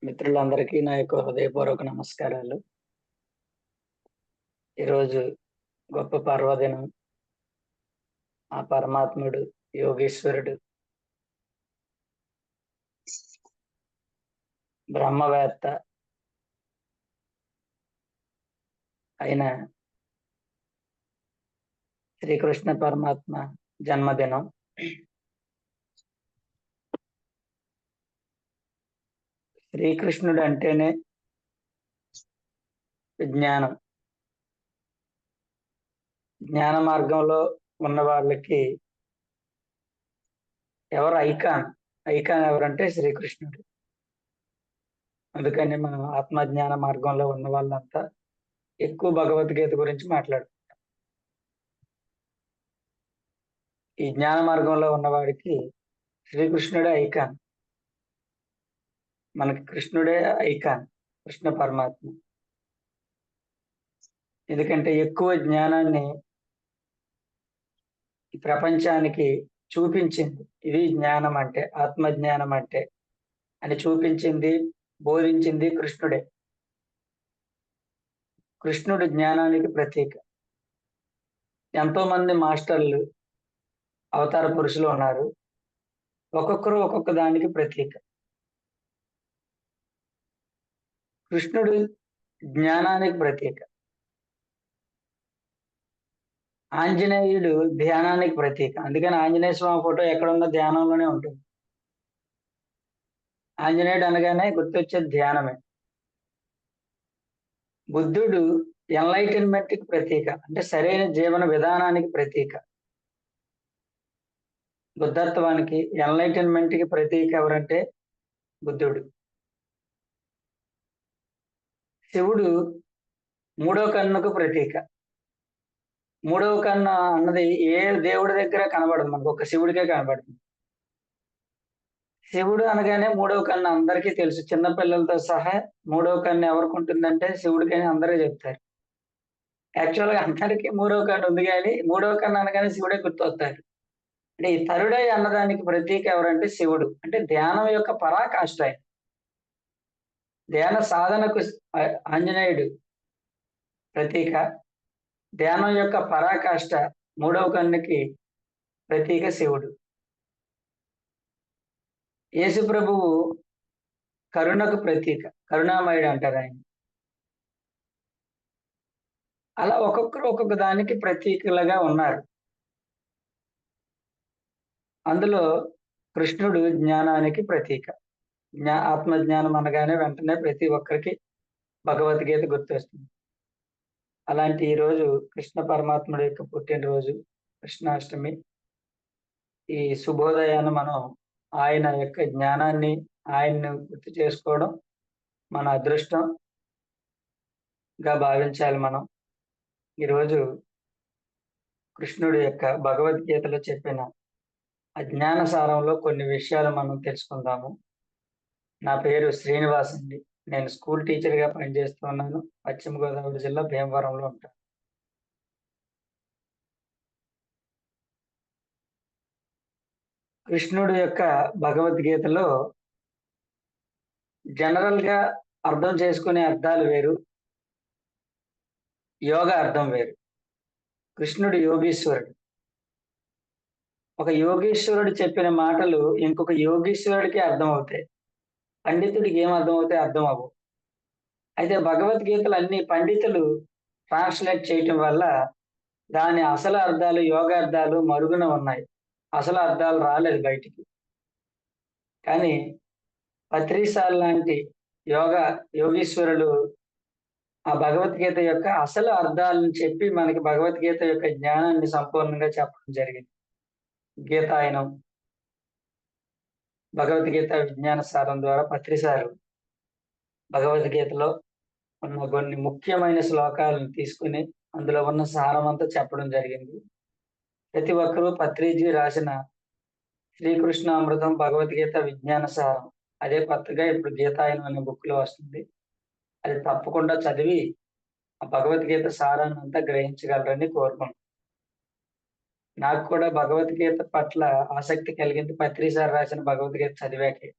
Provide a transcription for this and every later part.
మిత్రులందరికీ నా యొక్క హృదయపూర్వక నమస్కారాలు. ఈరోజు గొప్ప పర్వదినం. ఆ పరమాత్ముడు, యోగేశ్వరుడు, బ్రహ్మవేత్త అయిన శ్రీకృష్ణ పరమాత్మ జన్మదినం. శ్రీకృష్ణుడు అంటేనే విజ్ఞానం. జ్ఞాన మార్గంలో ఉన్న వాళ్ళకి ఎవరు ఐకాన్ ఎవరంటే శ్రీకృష్ణుడు. అందుకని మనం ఆత్మజ్ఞాన మార్గంలో ఉన్న వాళ్ళంతా ఎక్కువ భగవద్గీత గురించి మాట్లాడుతాం. ఈ జ్ఞాన మార్గంలో ఉన్నవాడికి శ్రీకృష్ణుడే ఐకాన్. మనకి కృష్ణుడే ఐకాన్, కృష్ణ పరమాత్మ. ఎందుకంటే ఎక్కువ జ్ఞానాన్ని ఈ ప్రపంచానికి చూపించింది. ఇది జ్ఞానం అంటే, ఆత్మజ్ఞానం అంటే అని చూపించింది, బోధించింది కృష్ణుడే. కృష్ణుడు జ్ఞానానికి ప్రతీక. ఎంతో మంది మాస్టర్లు, అవతార పురుషులు ఉన్నారు. ఒక్కొక్కరు ఒక్కొక్క దానికి ప్రతీక. కృష్ణుడు జ్ఞానానికి ప్రతీక. ఆంజనేయుడు ధ్యానానికి ప్రతీక. అందుకని ఆంజనేయ స్వామి ఫోటో ఎక్కడున్న ధ్యానంలోనే ఉంటుంది. ఆంజనేయుడు అనగానే గుర్తొచ్చేది ధ్యానమే. బుద్ధుడు ఎన్లైటన్మెంట్ కి ప్రతీక, అంటే సరైన జీవన విధానానికి ప్రతీక. బుద్ధత్వానికి, ఎన్లైటన్మెంట్ కి ప్రతీక ఎవరంటే బుద్ధుడు. శివుడు మూడో కన్నుకు ప్రతీక. మూడవ కన్ను అన్నది ఏ దేవుడి దగ్గర కనబడదు, మనకు ఒక శివుడికే కనబడుతుంది. శివుడు అనగానే మూడవ కన్ను అందరికీ తెలుసు. చిన్నపిల్లలతో సహా మూడవ కన్ను ఎవరికి ఉంటుందంటే శివుడికని అందరూ చెప్తారు. యాక్చువల్గా అందరికీ మూడవ కన్ను ఉంది, కానీ మూడవ కన్ను అనగానే శివుడే గుర్తొస్తారు. అంటే ఈ తరుడై అన్నదానికి ప్రతీక ఎవరంటే శివుడు. అంటే ధ్యానం యొక్క పరాకాష్ఠ ఆయన. ధ్యాన సాధనకు ఆంజనేయుడు ప్రతీక. ధ్యానం యొక్క పరాకాష్ఠ మూడవ కన్నుకి ప్రతీక శివుడు. యేసు ప్రభువు కరుణకు ప్రతీక, కరుణామయుడు అంటారు ఆయన. అలా ఒక్కొక్కరు ఒక్కొక్క దానికి ప్రతీకలుగా ఉన్నారు. అందులో కృష్ణుడు జ్ఞానానికి ప్రతీక. ఆత్మజ్ఞానం అనగానే వెంటనే ప్రతి ఒక్కరికి భగవద్గీత గుర్తొస్తుంది. అలాంటి ఈ రోజు కృష్ణ పరమాత్ముడి యొక్క పుట్టినరోజు, కృష్ణాష్టమి. ఈ శుభోదయాన్ని మనం ఆయన యొక్క జ్ఞానాన్ని, ఆయన్ని గుర్తు చేసుకోవడం మన అదృష్టంగా భావించాలి. మనం ఈరోజు కృష్ణుడి యొక్క భగవద్గీతలో చెప్పిన అజ్ఞాన సారంలో కొన్ని విషయాలు మనం తెలుసుకుందాము. నా పేరు శ్రీనివాస్ అండి. నేను స్కూల్ టీచర్గా పనిచేస్తున్నాను. పశ్చిమ గోదావరి జిల్లా భీమవరంలో ఉంటాను. కృష్ణుడి యొక్క భగవద్గీతలో జనరల్ గా అర్థం చేసుకునే అర్థాలు వేరు, యోగ అర్థం వేరు. కృష్ణుడు యోగీశ్వరుడు. ఒక యోగీశ్వరుడు చెప్పిన మాటలు ఇంకొక యోగీశ్వరుడికి అర్థం అవుతాయి. పండితుడికి ఏం అర్థం అవుతాయి? అర్థం అవ్వవు. అయితే భగవద్గీతలు అన్ని పండితులు ట్రాన్స్లేట్ చేయటం వల్ల దాని అసలు అర్థాలు, యోగ అర్థాలు మరుగున ఉన్నాయి. అసలు అర్థాలు రాలేదు బయటికి. కానీ పత్రిసాల్ లాంటి యోగీశ్వరులు ఆ భగవద్గీత యొక్క అసలు అర్థాలను చెప్పి మనకి భగవద్గీత యొక్క జ్ఞానాన్ని సంపూర్ణంగా చెప్పడం జరిగింది. గీతాయనం, భగవద్గీత విజ్ఞాన సారం ద్వారా పత్రిసారు భగవద్గీతలో ఉన్న కొన్ని ముఖ్యమైన శ్లోకాలను తీసుకుని అందులో ఉన్న సారం అంతా చెప్పడం జరిగింది. ప్రతి ఒక్కరూ పత్రిజీ రాసిన శ్రీకృష్ణ అమృతం భగవద్గీత విజ్ఞాన సారం, అదే కొత్తగా ఇప్పుడు గీతాయనం అనే బుక్ లో వస్తుంది. అది తప్పకుండా చదివి ఆ భగవద్గీత సారాన్ని అంతా గ్రహించగలరని కోరుకుంటున్నాను. నాకు కూడా భగవద్గీత పట్ల ఆసక్తి కలిగింది పత్రిసారి రాసిన భగవద్గీత చదివాకే.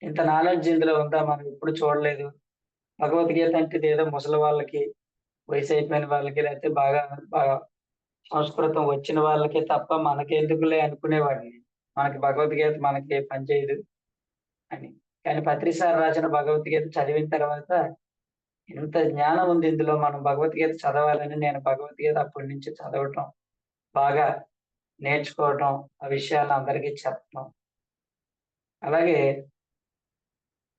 ఇంత నాలెడ్జ్ ఇందులో ఉందా మనం ఎప్పుడు చూడలేదు. భగవద్గీత అంటే ఇదేదో ముసలి వాళ్ళకి, వయసు అయిపోయిన వాళ్ళకి లేకపోతే బాగా సంస్కృతం వచ్చిన వాళ్ళకి తప్ప మనకెందుకులే అనుకునేవాడిని. మనకి భగవద్గీత మనకి పని చేయదు అని. కానీ పత్రి సార్ రాసిన భగవద్గీత చదివిన తర్వాత ఇంత జ్ఞానం ఉంది ఇందులో. మనం భగవద్గీత చదవాలని నేను భగవద్గీత అప్పటి నుంచి చదవటం, బాగా నేర్చుకోవటం, ఆ విషయాలు అందరికీ చెప్పటం. అలాగే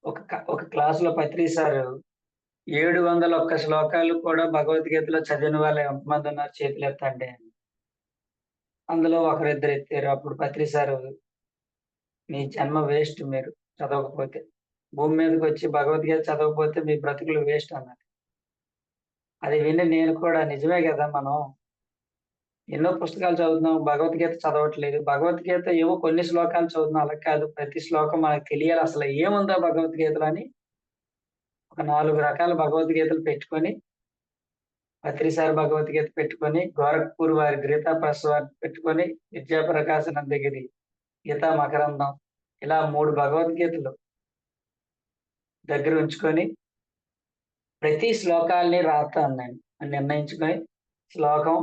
ఒక క్లాస్‌లో పత్రి సారు 701 శ్లోకాలు కూడా భగవద్గీతలో చదివిన వాళ్ళు ఎంతమందున్నారు చేతులెత్తండి అని. అందులో ఒకరిద్దరు ఎత్తారు. అప్పుడు పత్రి సారు, "మీ జన్మ వేస్ట్ మీరు చదవకపోతే. భూమి మీదకొచ్చి భగవద్గీత చదవకపోతే మీ బ్రతుకులు వేస్ట్" అన్నారు. అది విని నేను కూడా నిజమే గదా! మనం ఎన్నో పుస్తకాలు చదువుతున్నాం. భగవద్గీత చదవట్లేదు. భగవద్గీత ఏవో కొన్ని శ్లోకాలు చదువుతున్నాం. అలా కాదు. ప్రతి శ్లోకం మనకు తెలియాలి అసలు ఏముందో భగవద్గీతలో అని ఒక 4 రకాల భగవద్గీతలు పెట్టుకొని, పత్రి సార్ భగవద్గీత పెట్టుకొని, గోరఖ్‌పూర్ వారి గీతా ప్రెస్ వారిది పెట్టుకొని, విద్యాప్రకాశానందగిరి గీతా మకరందం ఇలా 3 భగవద్గీతలు దగ్గర ఉంచుకొని, ప్రతి శ్లోకాల్ని రాస్తాను నేను అని నిర్ణయించుకొని, శ్లోకం,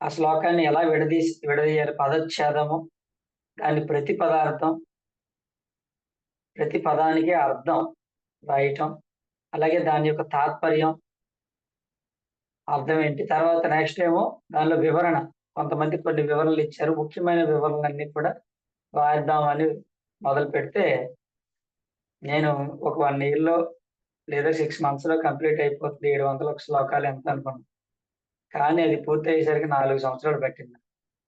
ఆ శ్లోకాన్ని ఎలా విడదీయాలి పదచ్ఛేదము, దాని ప్రతి పదార్థం, ప్రతి పదానికి అర్థం రాయటం, అలాగే దాని యొక్క తాత్పర్యం, అర్థం ఏంటి, తర్వాత నెక్స్ట్ ఏమో దానిలో వివరణ. కొంతమంది కొన్ని వివరణలిచ్చారు. ముఖ్యమైన వివరణలన్నీ కూడా రాద్దామని మొదలుపెడితే, నేను ఒక 1 ఇయర్‌లో లేదా 6 మంత్స్‌లో కంప్లీట్ అయిపోతుంది. 700 శ్లోకాలు ఎంతో అనుకున్నాను. కానీ అది పూర్తయ్యేసరికి 4 సంవత్సరాలు పట్టింది.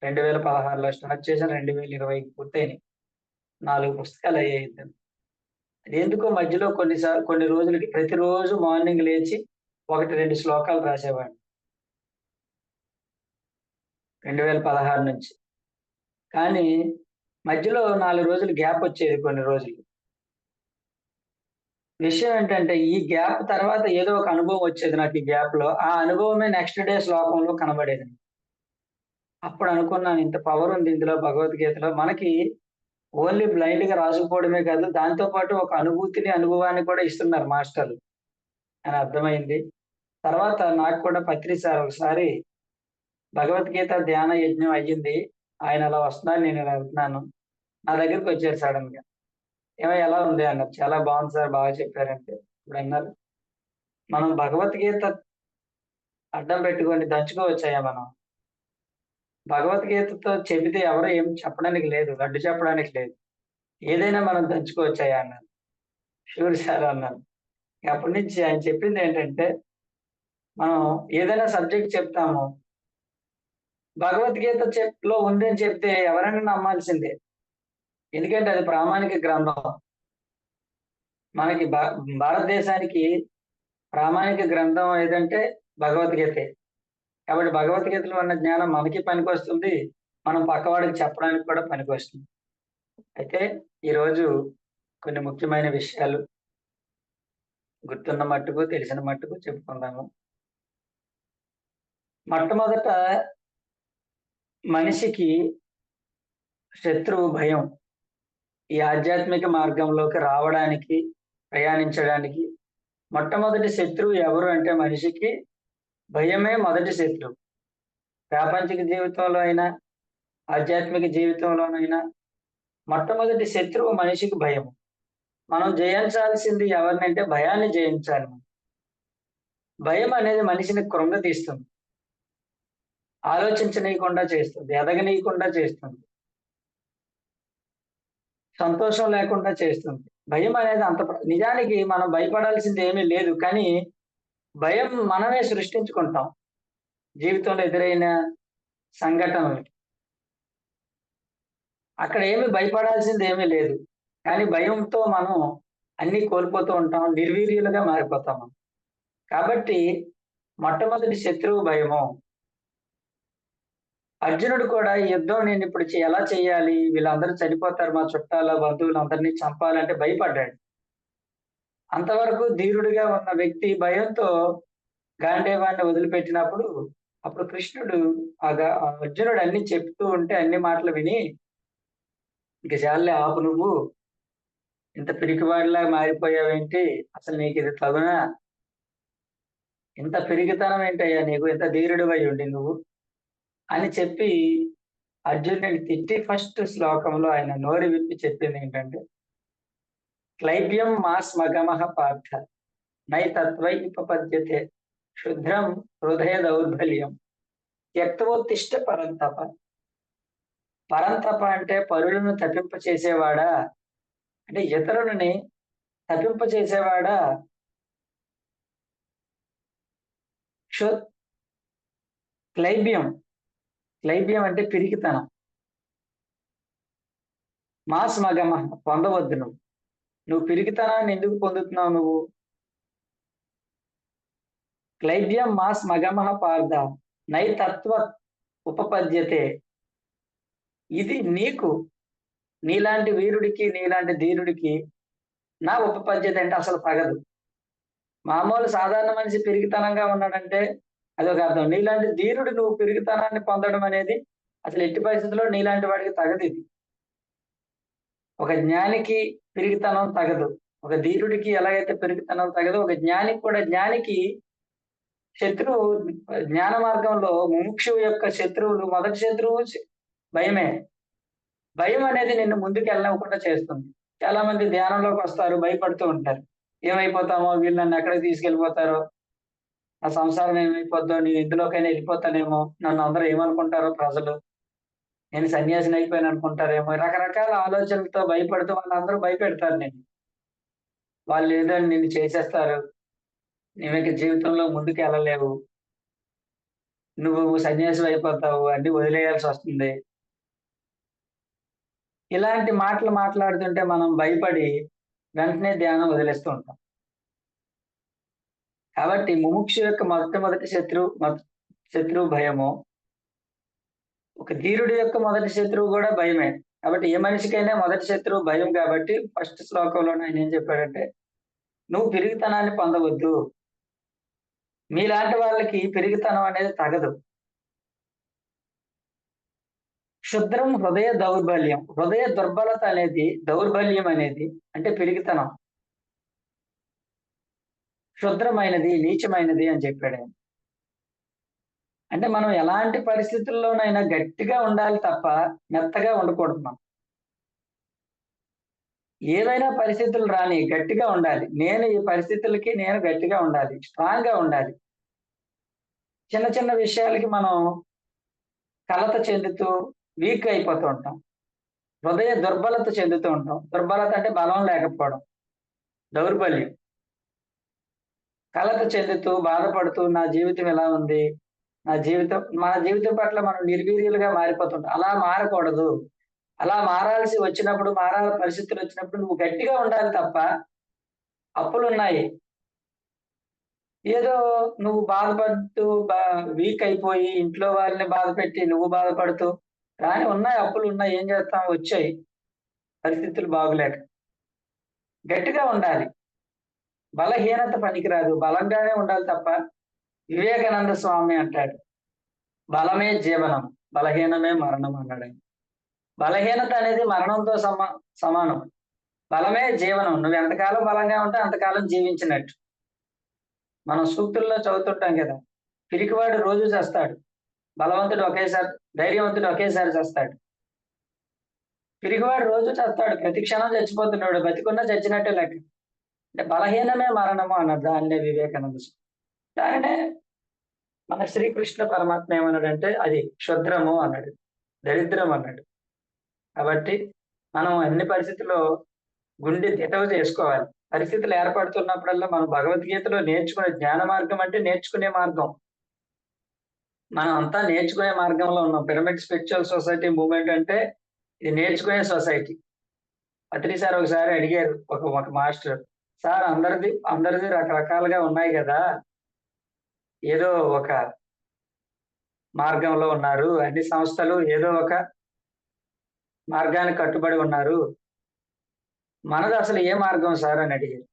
2016లో స్టార్ట్ చేశాను. 2020కి పూర్తయినాయి. 4 పుస్తకాలయ్యాయి. అదెందుకో మధ్యలో కొన్ని రోజులకి ప్రతిరోజు మార్నింగ్ లేచి 1, 2 శ్లోకాలు రాసేవాడిని. 2016 నుంచి. కానీ మధ్యలో 4 రోజులు గ్యాపొచ్చేది కొన్ని రోజులు. విషయం ఏంటంటే ఈ గ్యాప్ తర్వాత ఏదో ఒక అనుభవం వచ్చేది నాకు ఈ గ్యాప్‌లో. ఆ అనుభవమే నెక్స్ట్ డే శ్లోకంలో కనబడేది. అప్పుడు అనుకున్నాను ఇంత పవర్ ఉంది ఇందులో భగవద్గీతలో. మనకి ఓన్లీ బ్లైండ్‌గా రాసుకుపోవడమే కాదు, దాంతో పాటు ఒక అనుభూతిని, అనుభవాన్ని కూడా ఇస్తున్నారు మాస్టర్లు అని అర్థమైంది. తర్వాత నాకు కూడా పత్రి సార్ ఒకసారి భగవద్గీత ధ్యాన యజ్ఞం అయ్యింది. ఆయన అలా వస్తున్నారు. నేను ఇలా వెళ్తున్నాను. నా దగ్గరికొచ్చారు సడెన్‌గా. "ఏమయ్య ఎలా ఉంది?" అన్నారు. "చాలా బాగుంది సార్. బాగా చెప్పారంటే." ఇప్పుడన్నారు, "మనం భగవద్గీత అడ్డం పెట్టుకొని దంచుకోవచ్చయ్యా మనం. భగవద్గీతతో చెబితే ఎవరు ఏం చెప్పడానికి లేదు. అడ్డు చెప్పడానికి లేదు. ఏదైనా మనం దంచుకోవచ్చయ్యా" అన్నారు. "షూర్ సార్" అన్నాను. అప్పటి నుంచి ఆయన చెప్పిందేంటంటే, మనం ఏదైనా సబ్జెక్ట్ చెప్తాము. భగవద్గీత లో ఉందని చెప్తే ఎవరైనా నమ్మాల్సిందే. ఎందుకంటే అది ప్రామాణిక గ్రంథం. మనకి భారతదేశానికి ప్రామాణిక గ్రంథం ఏదంటే భగవద్గీతే. కాబట్టి భగవద్గీతలో ఉన్న జ్ఞానం మనకి పనికొస్తుంది. మనం పక్కవాడికి చెప్పడానికి కూడా పనికొస్తుంది. అయితే ఈరోజు కొన్ని ముఖ్యమైన విషయాలు గుర్తున్న మట్టుకు, తెలిసిన మట్టుకు చెప్పుకుందాము. మొట్టమొదట మనిషికి శత్రువు భయం. ఈ ఆధ్యాత్మిక మార్గంలోకి రావడానికి, ప్రయాణించడానికి మొట్టమొదటి శత్రువు ఎవరు అంటే మనిషికి భయమే మొదటి శత్రువు. ప్రాపంచిక జీవితంలో అయినా, ఆధ్యాత్మిక జీవితంలోనైనా మొట్టమొదటి శత్రువు మనిషికి భయము. మనం జయించాల్సింది ఎవరినంటే భయాన్ని జయించాలి మనం. భయం అనేది మనిషిని కృంగతీస్తుంది. ఆలోచించనీయకుండా చేస్తుంది. ఎదగనీయకుండా చేస్తుంది. సంతోషం లేకుండా చేస్తుంది. భయం అనేది నిజానికి మనం భయపడాల్సింది ఏమీ లేదు. కానీ భయం మనమే సృష్టించుకుంటాం. జీవితంలో ఎదురైన సంఘటనలకి. అక్కడ ఏమి భయపడాల్సింది ఏమీ లేదు. కానీ భయంతో మనం అన్నీ కోల్పోతూ ఉంటాం. నిర్వీర్యులుగా మారిపోతాం. కాబట్టి మొట్టమొదటి శత్రువు భయము. అర్జునుడు కూడా ఈ యుద్ధం నేనిప్పుడు ఎలా చేయాలి? వీళ్ళందరూ చనిపోతారు. మా చుట్టాల, బంధువులందరినీ చంపాలంటే భయపడ్డాడు. అంతవరకు ధీరుడిగా ఉన్న వ్యక్తి భయంతో గాంధీవాన్ని వదిలిపెట్టినప్పుడు, అప్పుడు కృష్ణుడు అర్జునుడు అన్నీ చెప్తూ ఉంటే అన్ని మాటలు విని, "ఇంక చాలులే ఆపు నువ్వు. ఇంత పిరికివాడిలా మారిపోయావేంటి? అసలు నీకు ఇది తగునా? ఇంత పిరికితనం ఏంటయ్యా నీకు? ఇంత ధీరుడివై ఉండి నువ్వు అని చెప్పి అర్జునుడిని తిట్టి ఫస్ట్ శ్లోకంలో ఆయన నోరు విప్పి చెప్పింది ఏంటంటే, క్లైబ్యం మాస్మగమః పార్థ నైతత్వైపపద్యతే శుద్రం హృదయ దౌర్బల్యం త్యక్తవోత్తిష్ట పరంతప. పరంతప అంటే పరులను తప్పింప చేసేవాడా, అంటే ఇతరులని తప్పింప చేసేవాడా. క్లైబ్యం, క్లైబ్యం అంటే పిరికితనం. మాస్ మగమ పొందవద్దు నువ్వు. నువ్వు పిరికితనాన్ని ఎందుకు పొందుతున్నావు నువ్వు? క్లైబ్యం మాస్ మగమ పార్థ నైతత్వ ఉపపద్యతే. ఇది నీకు, నీలాంటి వీరుడికి, నీలాంటి ధీరుడికి నా ఉపపద్యత అంటే అసలు తగదు. మామూలు సాధారణ మనిషి పిరికితనంగా ఉన్నాడంటే అదొక అర్థం. నీలాంటి ధీరుడు నువ్వు పిరికితనాన్ని పొందడం అనేది అసలు ఎట్టి పరిస్థితుల్లో నీలాంటి వాడికి తగదు ఇది. ఒక జ్ఞానికి పిరికితనం తగదు. ఒక ధీరుడికి ఎలాగైతే పిరికితనం తగదో, ఒక జ్ఞానికి కూడా, జ్ఞానికి శత్రువు జ్ఞాన మార్గంలో ముముక్షువు యొక్క శత్రువులు, మొదటి శత్రువు భయమే. భయం అనేది నిన్ను ముందుకు వెళ్ళనివ్వకుండా చేస్తుంది. చాలా మంది ధ్యానంలోకి వస్తారు, భయపడుతూ ఉంటారు. ఏమైపోతామో, వీళ్ళు నన్ను ఎక్కడికి తీసుకెళ్ళిపోతారో, నా సంసారం ఏమైపోద్దో, నేను ఇందులోకైనా వెళ్ళిపోతానేమో, నన్ను అందరూ ఏమనుకుంటారో ప్రజలు, నేను సన్యాసిని అయిపోయాను అనుకుంటారేమో, రకరకాల ఆలోచనలతో భయపడుతూ వాళ్ళందరూ భయపెడతారు నేను. వాళ్ళు ఏదో నిన్ను చేసేస్తారు, నువ్వు ఇక జీవితంలో ముందుకు వెళ్ళలేవు, నువ్వు సన్యాసి అయిపోతావు, అన్ని వదిలేయాల్సి వస్తుంది. ఇలాంటి మాటలు మాట్లాడుతుంటే మనం భయపడి వెంటనే ధ్యానం వదిలేస్తూ ఉంటాం. కాబట్టి ముముక్షు యొక్క మొట్టమొదటి శత్రువు భయము. ఒక ధీరుడి యొక్క మొదటి శత్రువు కూడా భయమే. కాబట్టి ఏ మనిషికైనా మొదటి శత్రువు భయం. కాబట్టి ఫస్ట్ శ్లోకంలో ఆయన ఏం చెప్పాడంటే, నువ్వు పిరిగితనాన్ని పొందవద్దు. మీలాంటి వాళ్ళకి పిరిగితనం అనేది తగదు. క్షుద్రం హృదయ దౌర్బల్యం. హృదయ దుర్బలత అనేది, దౌర్బల్యం అనేది అంటే పిరిగితనం. క్షుద్రమైనది, నీచమైనది అని చెప్పాడు ఆయన. అంటే మనం ఎలాంటి పరిస్థితుల్లోనైనా గట్టిగా ఉండాలి తప్ప మెత్తగా ఉండకూడదు మనం. ఏవైనా పరిస్థితులు రాని గట్టిగా ఉండాలి. నేను ఈ పరిస్థితులకి నేను గట్టిగా ఉండాలి, స్ట్రాంగ్ గా ఉండాలి. చిన్న చిన్న విషయాలకి మనం కలత చెందుతూ వీక్ అయిపోతూ ఉంటాం. హృదయ దుర్బలత చెందుతూ ఉంటాం. దుర్బలత అంటే బలం లేకపోవడం, దౌర్బల్యం. కలత చెందుతూ బాధపడుతూ నా జీవితం ఎలా ఉంది, మన జీవితం పట్ల మనం నిర్వీర్యులుగా మారిపోతుంటాం. అలా మారకూడదు. అలా మారాల్సి వచ్చినప్పుడు, మారాల పరిస్థితులు వచ్చినప్పుడు నువ్వు గట్టిగా ఉండాలి తప్ప, అప్పులున్నాయి, ఏదో నువ్వు బాధపడుతూ వీక్ అయిపోయి ఇంట్లో వాళ్ళని బాధ పెట్టి నువ్వు బాధపడుతూ కానీ ఉన్నాయి, అప్పులు ఉన్నాయి, ఏం చేస్తాం, వచ్చాయి పరిస్థితులు బాగులేక. గట్టిగా ఉండాలి. బలహీనత పనికిరాదు, బలంగానే ఉండాలి తప్ప. వివేకానంద స్వామి అంటాడు, బలమే జీవనం, బలహీనమే మరణం అన్నాడు ఆయన. బలహీనత అనేది మరణంతో సమానం. బలమే జీవనం. నువ్వు ఎంతకాలం బలంగా ఉంటే అంతకాలం జీవించినట్టు. మనం సూక్తుల్లో చదువుతుంటాం కదా, పిరికివాడు రోజు చేస్తాడు, బలవంతుడు ఒకేసారి, ధైర్యవంతుడు ఒకేసారి చేస్తాడు. పిరికివాడు రోజు చేస్తాడు, ప్రతి క్షణం చచ్చిపోతున్నాడు, బతికున్నా చచ్చినట్టే లెక్క. అంటే బలహీనమే మరణము అన్నాడు దాన్నే వివేకానంద. దానినే మన శ్రీకృష్ణ పరమాత్మ ఏమన్నాడంటే అది క్షుద్రము అన్నాడు, దరిద్రం అన్నాడు. కాబట్టి మనం అన్ని పరిస్థితుల్లో గుండె దిటవు చేసుకోవాలి. పరిస్థితులు ఏర్పడుతున్నప్పుడల్లా మనం భగవద్గీతలో నేర్చుకునే జ్ఞాన మార్గం అంటే నేర్చుకునే మార్గం. మనం అంతా నేర్చుకునే మార్గంలో ఉన్నాం. పిరమిడ్ స్పిరిచువల్ సొసైటీ మూవ్మెంట్ అంటే ఇది నేర్చుకునే సొసైటీ. పత్రి సార్ ఒకసారి అడిగారు ఒక మాస్టర్, సార్ అందరిది రకరకాలుగా ఉన్నాయి కదా, ఏదో ఒక మార్గంలో ఉన్నారు, అన్ని సంస్థలు ఏదో ఒక మార్గానికి కట్టుబడి ఉన్నారు, మనది అసలు ఏ మార్గం సార్ అని అడిగారు.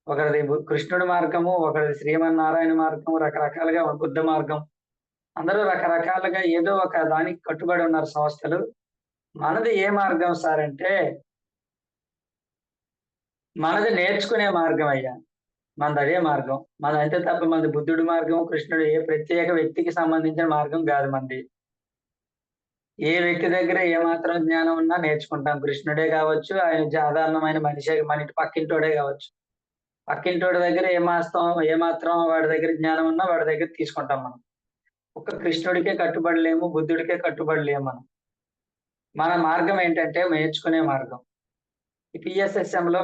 ఒకరిది కృష్ణుడి మార్గము, ఒకరిది శ్రీమన్నారాయణ మార్గం, రకరకాలుగా బుద్ధ మార్గం, అందరూ రకరకాలుగా ఏదో ఒక దానికి కట్టుబడి ఉన్నారు సంస్థలు. మనది ఏ మార్గం సార్ అంటే మనది నేర్చుకునే మార్గం అయ్యా. మనది అదే మార్గం. మనది అంతే తప్ప మనది బుద్ధుడి మార్గం, కృష్ణుడు ఏ ప్రత్యేక వ్యక్తికి సంబంధించిన మార్గం కాదు మనది. ఏ వ్యక్తి దగ్గర ఏమాత్రం జ్ఞానం ఉన్నా నేర్చుకుంటాం. కృష్ణుడే కావచ్చు, ఆయన సాధారణమైన మనిషే మన ఇంటి పక్కింటోడే కావచ్చు. పక్కింటోడి దగ్గర ఏమాత్రం వాడి దగ్గర జ్ఞానం ఉన్నా వాడి దగ్గర తీసుకుంటాం మనం. ఒక్క కృష్ణుడికే కట్టుబడలేము, బుద్ధుడికే కట్టుబడలేము మనం. మన మార్గం ఏంటంటే నేర్చుకునే మార్గం. ఈ PSSMలో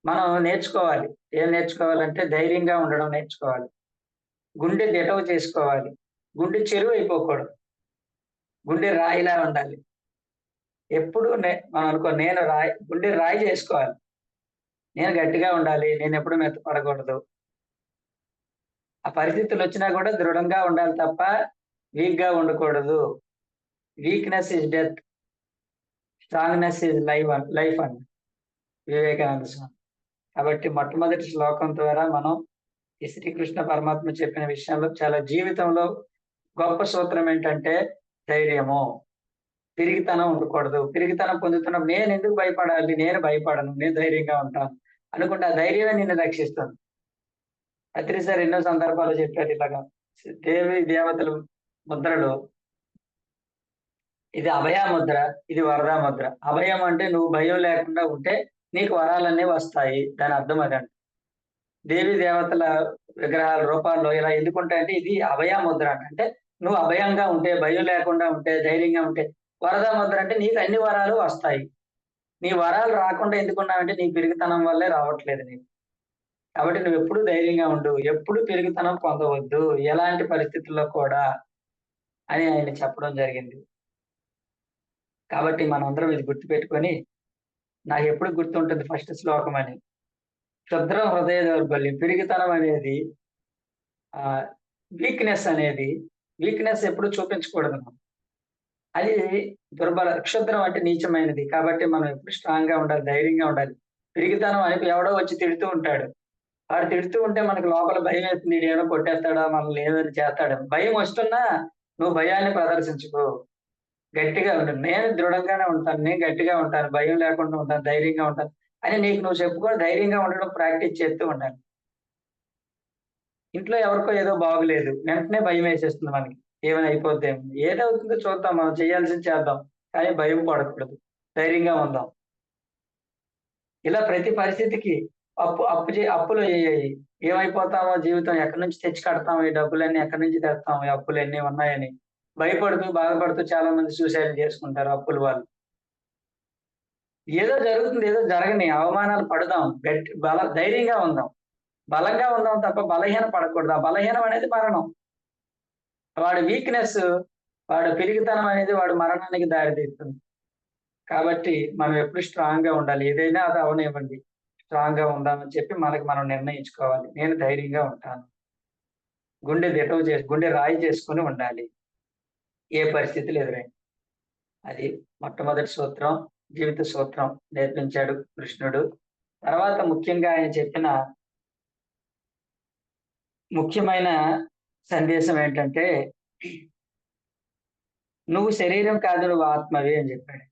మనం నేర్చుకోవాలి. ఏం నేర్చుకోవాలంటే ధైర్యంగా ఉండడం నేర్చుకోవాలి. గుండె దిటవు చేసుకోవాలి. గుండె చెరువయిపోకూడదు. గుండె రాయిలా ఉండాలి. ఎప్పుడు మనం నేను గుండె రాయి చేసుకోవాలి. నేను గట్టిగా ఉండాలి. నేనెప్పుడు మెత్తపడకూడదు. ఆ పరిస్థితులొచ్చినా కూడా దృఢంగా ఉండాలి తప్ప వీక్‌గా ఉండకూడదు. Weakness is death. Strongness is life అండి వివేకానంద స్వామి. కాబట్టి మొట్టమొదటి శ్లోకం ద్వారా మనం ఈ శ్రీకృష్ణ పరమాత్మ చెప్పిన విషయంలో చాలా జీవితంలో గొప్ప సూత్రం ఏంటంటే ధైర్యము. పిరికితనం ఉండకూడదు. పిరికితనం పొందుతున్నప్పుడు నేనెందుకు భయపడాలి? నేను భయపడను. నేను ధైర్యంగా ఉంటాను. అనుకుంటే ఆ ధైర్యమే నిన్ను రక్షిస్తుంది. అత్రి సార్ ఎన్నో సందర్భాల్లో చెప్పారు ఇలాగా. దేవి దేవతలు ముద్రలు ఇది అభయ ముద్ర, ఇది వరదా ముద్ర. అభయం అంటే నువ్వు భయం లేకుండా ఉంటే నీకు వరాలన్నీ వస్తాయి. దాని అర్థం అదండి. దేవి దేవతల విగ్రహాల రూపాల్లో ఇలా ఎందుకుంటాయంటే ఇది అభయ ముద్ర అంట. అంటే నువ్వు అభయంగా ఉంటే, భయం లేకుండా ఉంటే, ధైర్యంగా ఉంటే, వరదా ముద్ర అంటే నీకు అన్ని వరాలు వస్తాయి. నీ వరాలు రాకుండా ఎందుకున్నావంటే నీ పిరికితనం వల్లే రావట్లేదు నీకు. కాబట్టి నువ్వెప్పుడూ ధైర్యంగా ఉండు. ఎప్పుడు పిరికితనం పొందవద్దు. ఎలాంటి పరిస్థితుల్లో కూడా అని ఆయన చెప్పడం జరిగింది. కాబట్టి మనందరం ఇది గుర్తుపెట్టుకొని నాకెప్పుడు గుర్తుంటుంది ఫస్ట్ శ్లోకం అని. క్షుద్రం హృదయ దౌర్బల్యం. పిరికితనం అనేది ఆహ్, వీక్‌నెస్ అనేది వీక్‌నెస్ ఎప్పుడు చూపించకూడదు మనం. అది క్షుద్రం అంటే నీచమైనది. కాబట్టి మనం ఎప్పుడు స్ట్రాంగ్‌గా ఉండాలి. ధైర్యంగా ఉండాలి. పిరికితనం అని ఎవడో వచ్చి తిడుతూ ఉంటాడు. వాడు తిడుతూ ఉంటే మనకు లోపల భయమేస్తుంది. ఈడేమైనా కొట్టేస్తాడా? మనల్ని ఏమైనా చేస్తాడని. భయం వస్తున్నా నువ్వు భయాన్ని ప్రదర్శించకు. గట్టిగా ఉండు. నేను దృఢంగానే ఉంటాను. నేను గట్టిగా ఉంటాను. భయం లేకుండా ఉంటాను. ధైర్యంగా ఉంటాను. అని నీకు నువ్వు చెప్పుకొని ధైర్యంగా ఉండడం ప్రాక్టీస్ చేస్తూ ఉండాలి. ఇంట్లో ఎవరికో ఏదో బాగులేదు. వెంటనే భయమేసేస్తుంది మనకి. ఏమైనా అయిపోద్దేమో. ఏదవుతుందో చూద్దాం. మనం చేయాల్సింది చేద్దాం. కానీ భయం పడకూడదు. ధైర్యంగా ఉందాం. ఇలా ప్రతి పరిస్థితికి అప్పులు అయ్యాయి. ఏమైపోతామో జీవితం ఎక్కడి నుంచి తెచ్చి కడతాం? ఈ డబ్బులన్నీ ఎక్కడి నుంచి తెస్తాం? ఈ అప్పులన్నీ ఉన్నాయని. భయపడుతూ, బాధపడుతూ చాలా మంది సూసైడ్‌లు చేసుకుంటారు అప్పుల వాళ్ళు. ఏదో జరుగుతుంది. ఏదో జరగని అవమానాలు పడదాం. ధైర్యంగా ఉందాం. బలంగా ఉందాం తప్ప బలహీన పడకూడదు. ఆ బలహీనం అనేది మరణం. వాడి వీక్‌నెస్, వాడి పిరికితనం అనేది వాడి మరణానికి దారితీస్తుంది. కాబట్టి మనం ఎప్పుడు స్ట్రాంగ్‌గా ఉండాలి. ఏదైనా అది అవ్వనివ్వండి. స్ట్రాంగ్‌గా ఉందామని చెప్పి మనకు మనం నిర్ణయించుకోవాలి. నేను ధైర్యంగా ఉంటాను. గుండె రాయి చేసుకొని ఉండాలి. ఏ పరిస్థితులు ఎదురైనా. అది మొట్టమొదటి సూత్రం. జీవిత సూత్రం నేర్పించాడు కృష్ణుడు. తర్వాత ముఖ్యంగా ఆయన చెప్పిన ముఖ్యమైన సందేశం ఏంటంటే, "నువ్వు శరీరం కాదు నువ్వు ఆత్మవి" అని చెప్పాడు.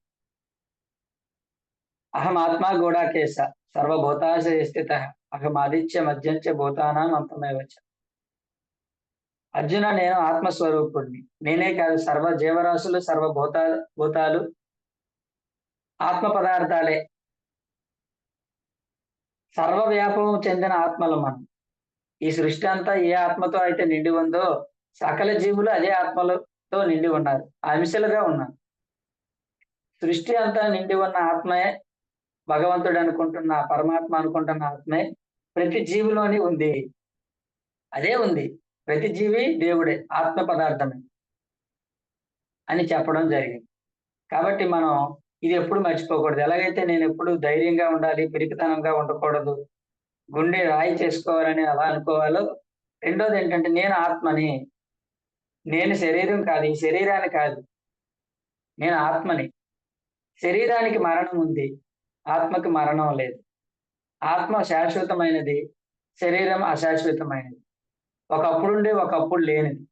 "అహం ఆత్మా గూఢాకేశ సర్వభూతాశయ స్థితః అహమాదిత్య మధ్యం చ భూతానాం అంతమేవ చ." అర్జున నేను ఆత్మస్వరూపుడిని. నేనే కాదు సర్వ జీవరాశులు, భూతాలు ఆత్మ పదార్థాలే. సర్వవ్యాపకం చెందిన ఆత్మలం మనం. ఈ సృష్టి అంతా ఏ ఆత్మతో అయితే నిండి ఉందో, సకల జీవులు అదే ఆత్మలతో నిండి ఉన్నారు. అంశలుగా ఉన్నారు. సృష్టి అంతా నిండి ఉన్న ఆత్మే భగవంతుడు అనుకుంటున్న, పరమాత్మ అనుకుంటున్న ఆత్మే ప్రతి జీవిలోని ఉంది. అదే ఉంది. ప్రతి జీవి దేవుడే. ఆత్మ పదార్థమే అని చెప్పడం జరిగింది. కాబట్టి మనం ఇది ఎప్పుడు మర్చిపోకూడదు. ఎలాగైతే నేనెప్పుడు ధైర్యంగా ఉండాలి, పిరికితనంగా ఉండకూడదు, గుండె రాయి చేసుకోవాలని ఎలా అనుకోవాలో, రెండోదేంటంటే నేను ఆత్మని. నేను శరీరం కాదు. ఈ శరీరాన్ని కాదు. నేను ఆత్మని. శరీరానికి మరణం ఉంది. ఆత్మకి మరణం లేదు. ఆత్మ శాశ్వతమైనది. శరీరం అశాశ్వతమైనది. ఒకప్పుడు లేనిది.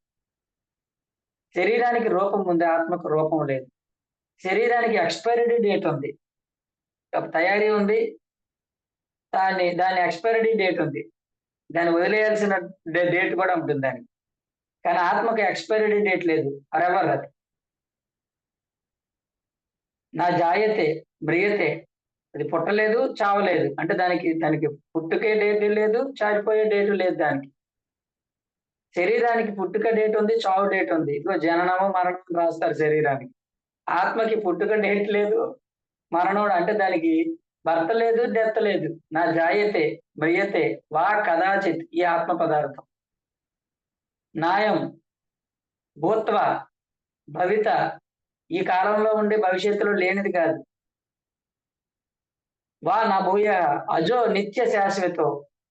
శరీరానికి రూపం ఉంది. ఆత్మకు రూపం లేదు. శరీరానికి ఎక్స్‌పైరీ డేట్ ఉంది. తయారీ ఉంది. దాని ఎక్స్‌పైరీ డేట్ ఉంది. దాన్ని వదిలేయాల్సిన డేట్ కూడా ఉంటుంది దానికి. కానీ ఆత్మకు ఎక్స్‌పైరీ డేట్ లేదు. ఫరెవర్ అది. నా జాయతే, మ్రియతే. అది పుట్టలేదు, చావలేదు. అంటే దానికి పుట్టుకే డేట్ లేదు, చనిపోయే డేట్ లేదు దానికి. శరీరానికి పుట్టుక డేట్ ఉంది, చావు డేట్ ఉంది. ఇదిగో జననము, మరణం రాస్తారు శరీరానికి. ఆత్మకి పుట్టుక డేట్ లేదు, మరణం అంటే దానికి బర్త్ లేదు, డెత్ లేదు. నా జాయతే, మ్రియతే, వా కదాచిత్ ఈ ఆత్మ పదార్థం. నాయం, భూత్వ, భవిత ఈ కాలంలో ఉండి భవిష్యత్తులో లేనిది కాదు. వా నా భూయః అజో నిత్య శాశ్వతో.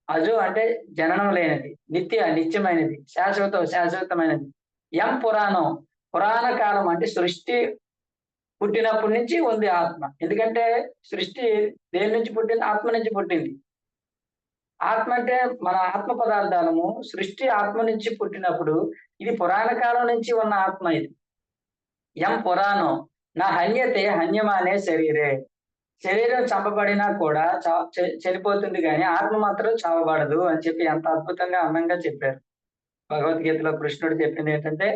అజో అంటే జననం లేనిది, నిత్యమైనది, శాశ్వతమైనది. పురాణం, పురాణ కాలం అంటే సృష్టి పుట్టినప్పటి నుంచి ఉంది ఆత్మ. ఎందుకంటే సృష్టి దేని నుంచి పుట్టింది? ఆత్మ నుంచి పుట్టింది. ఆత్మ అంటే మన ఆత్మ పదార్థాలము సృష్టి ఆత్మ నుంచి పుట్టినప్పుడు ఇది పురాణ కాలం నుంచి ఉన్న ఆత్మ ఇది. పురాణం నా హన్యతే హన్యమానే శరీరే. శరీరం చంపబడినా కూడా చనిపోతుంది గాని ఆత్మ మాత్రం చావబడదు అని చెప్పి ఎంత అద్భుతంగా అందంగా చెప్పారు. భగవద్గీతలో కృష్ణుడు చెప్పింది ఏంటంటే,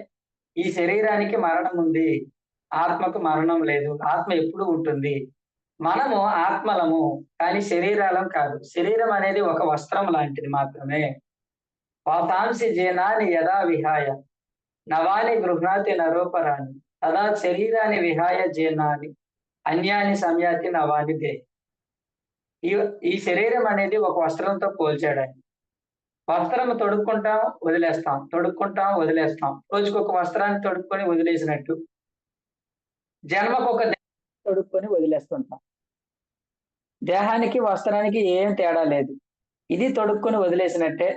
ఈ శరీరానికి మరణం ఉంది. ఆత్మకు మరణం లేదు. ఆత్మ ఎప్పుడూ ఉంటుంది. మనము ఆత్మలము, కానీ శరీరాలం కాదు. శరీరం అనేది ఒక వస్త్రం లాంటిది మాత్రమే. వాతాంసి జీర్ణాని యదా విహాయ నవాని గృహ్ణాతి నరోపరాణి తదా శరీరాన్ని విహాయ జీర్ణాని అన్యాని సంయాతి నవాని దే. ఈ ఈ శరీరం అనేది ఒక వస్త్రంతో పోల్చాడు. వస్త్రం తొడుక్కుంటాం, వదిలేస్తాం. తొడుక్కుంటాం, వదిలేస్తాం. రోజుకొక వస్త్రాన్ని తొడుక్కొని వదిలేసినట్టు జన్మకొక తొడుక్కొని వదిలేస్తుంటాం. దేహానికి, వస్త్రానికి ఏం తేడా లేదు. ఇది తొడుక్కొని వదిలేసినట్టే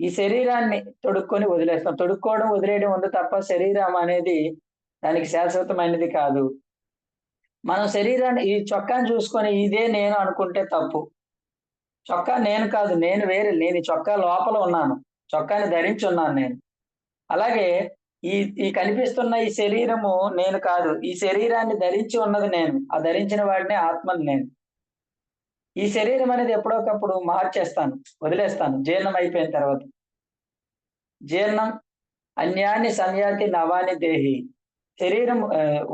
ఈ శరీరాన్ని తొడుక్కొని వదిలేస్తాం. తొడుక్కోవడం, వదిలేయడం ఉంది తప్ప శరీరం అనేది దానికి శాశ్వతమైనది కాదు. మనం శరీరాన్ని ఈ చొక్కాని చూసుకొని ఇదే నేను అనుకుంటే తప్పు. చొక్కా నేను కాదు. నేను వేరే. నేను ఈ చొక్కా లోపల ఉన్నాను. చొక్కాని ధరించి ఉన్నాను నేను. అలాగే ఈ ఈ కనిపిస్తున్న ఈ శరీరము నేను కాదు. ఈ శరీరాన్ని ధరించి ఉన్నది నేను. ఆ ధరించిన వాడినే ఆత్మని నేను. ఈ శరీరం అనేది ఎప్పుడోకప్పుడు మార్చేస్తాను, వదిలేస్తాను జీర్ణం అయిపోయిన తర్వాత. జీర్ణం అన్యాన్ని సంయాతి నవాని దేహి. శరీరం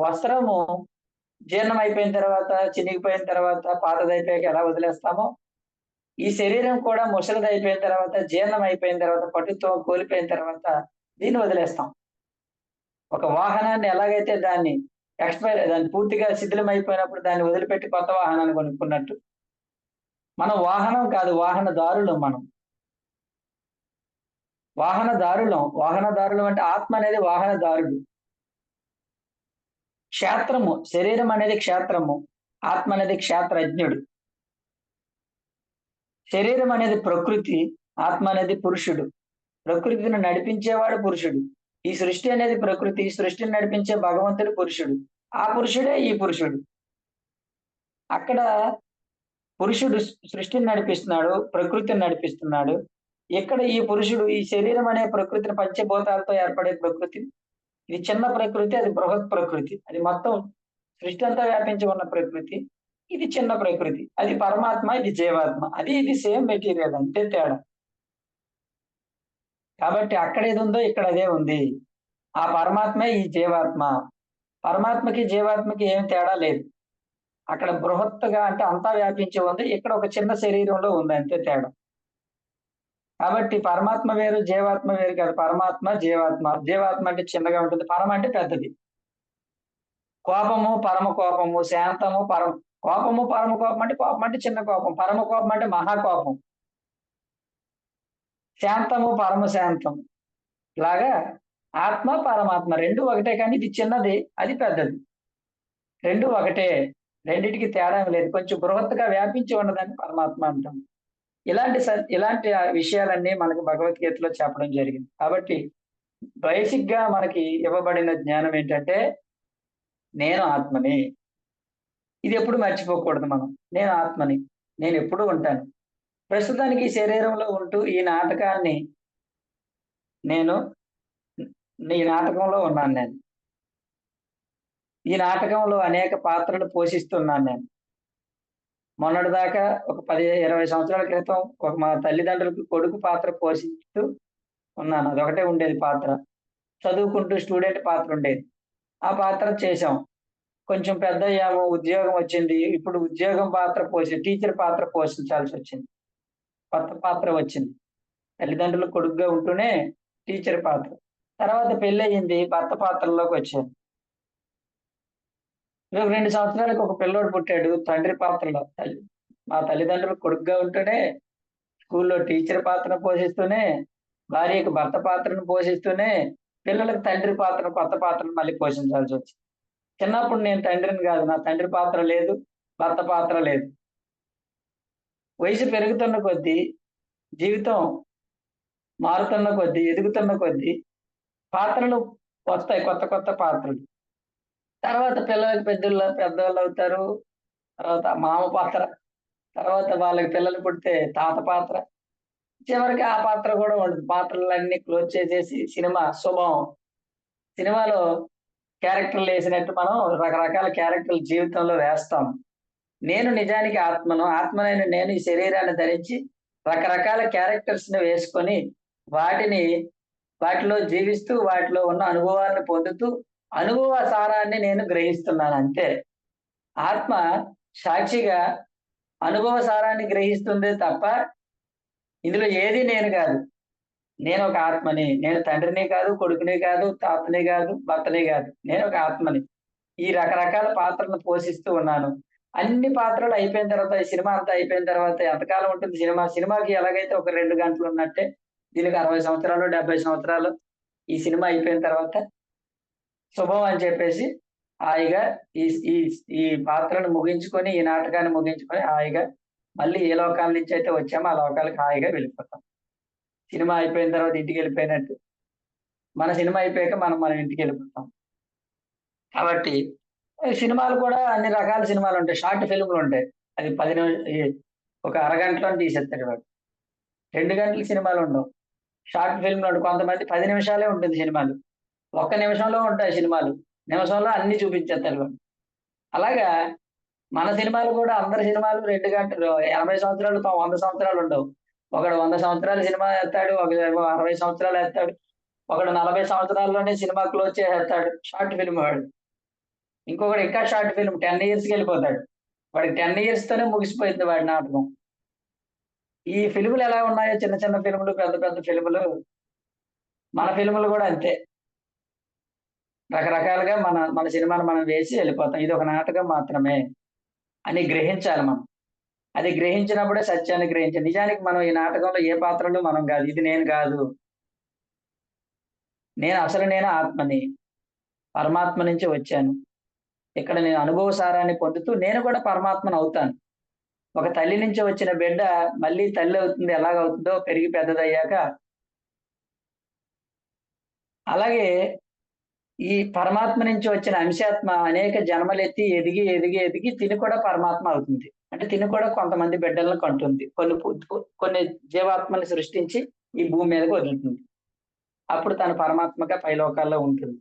వస్త్రము జీర్ణం అయిపోయిన తర్వాత, చినిగిపోయిన తర్వాత, పాతదైపోయాక ఎలా వదిలేస్తామో ఈ శరీరం కూడా ముసలిదైపోయిన తర్వాత, జీర్ణం అయిపోయిన తర్వాత, పట్టుతో కోల్పోయిన తర్వాత దీన్ని వదిలేస్తాం. ఒక వాహనాన్ని ఎలాగైతే దాన్ని పూర్తిగా శిథిలమైపోయినప్పుడు దాన్ని వదిలిపెట్టి కొత్త వాహనాన్ని కొనుక్కున్నట్టు మనం వాహనం కాదు, వాహనదారులం మనం. వాహనదారులం అంటే ఆత్మ అనేది వాహనదారుడు. క్షేత్రము, శరీరం అనేది క్షేత్రము, ఆత్మ అనేది క్షేత్రజ్ఞుడు. శరీరం అనేది ప్రకృతి, ఆత్మ అనేది పురుషుడు. ప్రకృతిని నడిపించేవాడు పురుషుడు. ఈ సృష్టి అనేది ప్రకృతి, సృష్టిని నడిపించే భగవంతుడు పురుషుడు. ఆ పురుషుడే ఈ పురుషుడు. అక్కడ పురుషుడు సృష్టిని నడిపిస్తున్నాడు, ప్రకృతిని నడిపిస్తున్నాడు. ఇక్కడ ఈ పురుషుడు ఈ శరీరం అనే ప్రకృతిని పంచభూతాలతో ఏర్పడే ప్రకృతి. ఇది చిన్న ప్రకృతి, అది బృహత్ ప్రకృతి. అది మొత్తం సృష్టి అంతా వ్యాపించి ఉన్న ప్రకృతి. ఇది చిన్న ప్రకృతి. అది పరమాత్మ, ఇది జీవాత్మ. ఇది సేమ్ మెటీరియల్, అంతే తేడా. కాబట్టి అక్కడ ఏది ఉందో ఇక్కడ అదే ఉంది. ఆ పరమాత్మ ఈ జీవాత్మ. పరమాత్మకి జీవాత్మకి ఏం తేడా లేదు. అక్కడ బృహత్తుగా అంటే అంతా వ్యాపించి ఉంది. ఇక్కడ ఒక చిన్న శరీరంలో ఉంది, అంతే తేడా. కాబట్టి పరమాత్మ వేరు, జీవాత్మ వేరు కాదు. పరమాత్మ, జీవాత్మ. జీవాత్మ అంటే చిన్నగా ఉంటుంది, పరమ అంటే పెద్దది. కోపము, పరమ కోపము, శాంతము, కోపము, పరమ కోపం అంటే కోపం అంటే చిన్న కోపం, పరమ కోపం అంటే మహాకోపం, శాంతము, పరమ శాంతం లాగా ఆత్మ, పరమాత్మ రెండు ఒకటే. కానీ ఇది చిన్నది, అది పెద్దది. రెండు ఒకటే. రెండిటికి తేడా లేదు. కొంచెం బృహత్తుగా వ్యాపించి ఉన్నదాన్ని పరమాత్మ అంటాం. ఇలాంటి విషయాలన్నీ మనకు భగవద్గీతలో చెప్పడం జరిగింది. కాబట్టి బేసిక్ గా మనకి ఇవ్వబడిన జ్ఞానం ఏంటంటే, నేను ఆత్మని. ఇది ఎప్పుడు మర్చిపోకూడదు మనం. నేను ఆత్మని, నేను ఎప్పుడూ ఉంటాను. ప్రస్తుతానికి ఈ శరీరంలో ఉంటూ ఈ నాటకాన్ని ఈ నాటకంలో ఉన్నాను నేను. ఈ నాటకంలో అనేక పాత్రలు పోషిస్తున్నాను నేను. మొన్నటిదాకా ఒక 10, 20 సంవత్సరాల క్రితం మా తల్లిదండ్రులకు కొడుకు పాత్ర పోషిస్తూ ఉన్నాను. అదొకటే ఉండేది పాత్ర. చదువుకుంటూ స్టూడెంట్ పాత్ర ఉండేది. ఆ పాత్ర చేశాం. కొంచెం పెద్దయ్యాము, ఉద్యోగం వచ్చింది. ఇప్పుడు ఉద్యోగం పాత్ర టీచర్ పాత్ర పోషించాల్సొచ్చింది. కొత్త పాత్ర వచ్చింది. తల్లిదండ్రులు కొడుకుగా ఉంటూనే టీచర్ పాత్ర. తర్వాత పెళ్లయింది. భర్త పాత్రలోకొచ్చాను. ఒక 2 సంవత్సరాలకి ఒక పిల్లోడు పుట్టాడు తండ్రి పాత్రలో. మా తల్లిదండ్రులు కొడుకుగా ఉంటూనే, స్కూల్లో టీచర్ పాత్రను పోషిస్తూనే, భార్యకి భర్త పాత్రను పోషిస్తూనే, పిల్లలకి తండ్రి పాత్ర, కొత్త పాత్రను మళ్ళీ పోషించాల్సొచ్చింది. చిన్నప్పుడు నేను తండ్రిని గాదు. నా తండ్రి పాత్ర లేదు, భర్త పాత్ర లేదు. వయసు పెరుగుతున్న కొద్దీ, జీవితం మారుతున్న కొద్దీ, ఎదుగుతున్న కొద్దీ పాత్రలు వస్తాయి, కొత్త కొత్త పాత్రలు. తర్వాత పిల్లలకి పెద్దోళ్ళవుతారు. తర్వాత మామ పాత్ర, తర్వాత వాళ్ళకి పిల్లలు పుడితే తాత పాత్ర. చివరికి ఆ పాత్ర గూడా ఉండదు. పాత్రలన్నీ క్లోజ్ చేసేసి సినిమా శుభం. సినిమాలో క్యారెక్టర్‌లేసినట్టు మనం రకరకాల క్యారెక్టర్‌లు జీవితంలో వేస్తాం. నేను నిజానికి ఆత్మను. ఆత్మనైన నేను ఈ శరీరాన్ని ధరించి రకరకాల క్యారెక్టర్స్‌ని వేసుకొని వాటిని వాటిలో జీవిస్తూ వాటిలో ఉన్న అనుభవాన్ని పొందుతూ అనుభవ సారాన్ని నేను గ్రహిస్తున్నాను అంతే. ఆత్మ సాక్షిగా అనుభవ సారాన్ని గ్రహిస్తుందే తప్ప ఇందులో ఏది నేను గాదు. నేనొక ఆత్మని. నేను తండ్రిని కాదు, కొడుకుని కాదు, తాతని గాదు, భర్తని గాదు. నేనొక ఆత్మని. ఈ రకరకాల పాత్రలను పోషిస్తూ ఉన్నాను. అన్ని పాత్రలు అయిపోయిన తర్వాత, ఈ సినిమా అంతా అయిపోయిన తర్వాత ఎంతకాలం ఉంటుంది సినిమా? సినిమాకి ఎలాగైతే ఒక 2 గంటలున్నట్టే దీనికి 60 సంవత్సరాలు, 70 సంవత్సరాలు ఈ సినిమా అయిపోయిన తర్వాత శుభం అని చెప్పేసి హాయిగా ఈ ఈ ఈ పాత్రను ముగించుకొని, ఈ నాటకాన్ని ముగించుకొని హాయిగా మళ్ళీ ఏ లోకాల నుంచి అయితే వచ్చామో ఆ లోకాలకి హాయిగా వెళ్ళిపోతాం. సినిమా అయిపోయిన తర్వాత ఇంటికెళ్ళిపోయినట్టు. మన సినిమా అయిపోయాక మనం మన ఇంటికెళ్ళిపోతాం. కాబట్టి సినిమాలు కూడా అన్ని రకాల సినిమాలుంటాయి. షార్ట్ ఫిల్మ్‌లుంటాయి. అది 10 ఒక అరగంటలోనే తీసేస్తాడు వాడు. 2 గంటల సినిమాలుండవు. షార్ట్ ఫిల్మ్‌లుంటాయి. కొంతమంది 10 నిమిషాలే ఉంటుంది సినిమాలు. ఒక్క నిమిషంలో ఉంటాయి సినిమాలు. నిమిషంలో అన్నీ చూపించేస్తాడు వాడు. అలాగా మన సినిమాలు కూడా అందరి సినిమాలు 2 గంటలు 80 సంవత్సరాలు, 100 సంవత్సరాలు ఉండవు. ఒకడు 100 సంవత్సరాల సినిమా ఎత్తాడు. ఒకడేమో 60 సంవత్సరాలు ఎత్తాడు. ఒకడు 40 సంవత్సరాల్లోనే సినిమా క్లోజ్ చేసేస్తాడు. షార్ట్ ఫిల్మ్ వాడు. ఇంకొకడు ఇంకా షార్ట్ ఫిల్మ్ 10 ఇయర్స్‌కెళ్ళిపోతాడు. వాడికి 10 ఇయర్స్‌తోనే ముగిసిపోయిద్ది వాడి నాటకం. ఈ ఫిల్ములు ఎలా ఉన్నాయో చిన్న చిన్న ఫిల్ములు, పెద్ద పెద్ద ఫిల్ములు, మన ఫిల్ములు గూడా అంతే. రకరకాలుగా మన మన సినిమాను మనం వేసి వెళ్ళిపోతాం. ఇదొక నాటకం మాత్రమే అని గ్రహించాలి మనం. అది గ్రహించినప్పుడే సత్యాన్ని గ్రహించాలి. నిజానికి మనం ఈ నాటకంలో ఏ పాత్రలు మనం గాదు. ఇది నేను గాదు. నేను ఆత్మని. పరమాత్మ నుంచి వచ్చాను. ఇక్కడ నేను అనుభవ సారాన్ని పొందుతూ నేను కూడా పరమాత్మనవుతాను. ఒక తల్లి నుంచి వచ్చిన బిడ్డ మళ్ళీ తల్లవుతుంది. ఎలాగవుతుందో పెరిగి పెద్దదయ్యాక. అలాగే ఈ పరమాత్మ నుంచి వచ్చిన అంశాత్మ అనేక జన్మలెత్తి ఎదిగి, ఎదిగి, ఎదిగి తిను కూడా పరమాత్మ అవుతుంది. అంటే తిను కూడా కొంతమంది బిడ్డలను కంటుంది. కొన్ని జీవాత్మని సృష్టించి ఈ భూమి మీదకి వదులుతుంది. అప్పుడు తను పరమాత్మగా పైలోకాల్లో ఉంటుంది.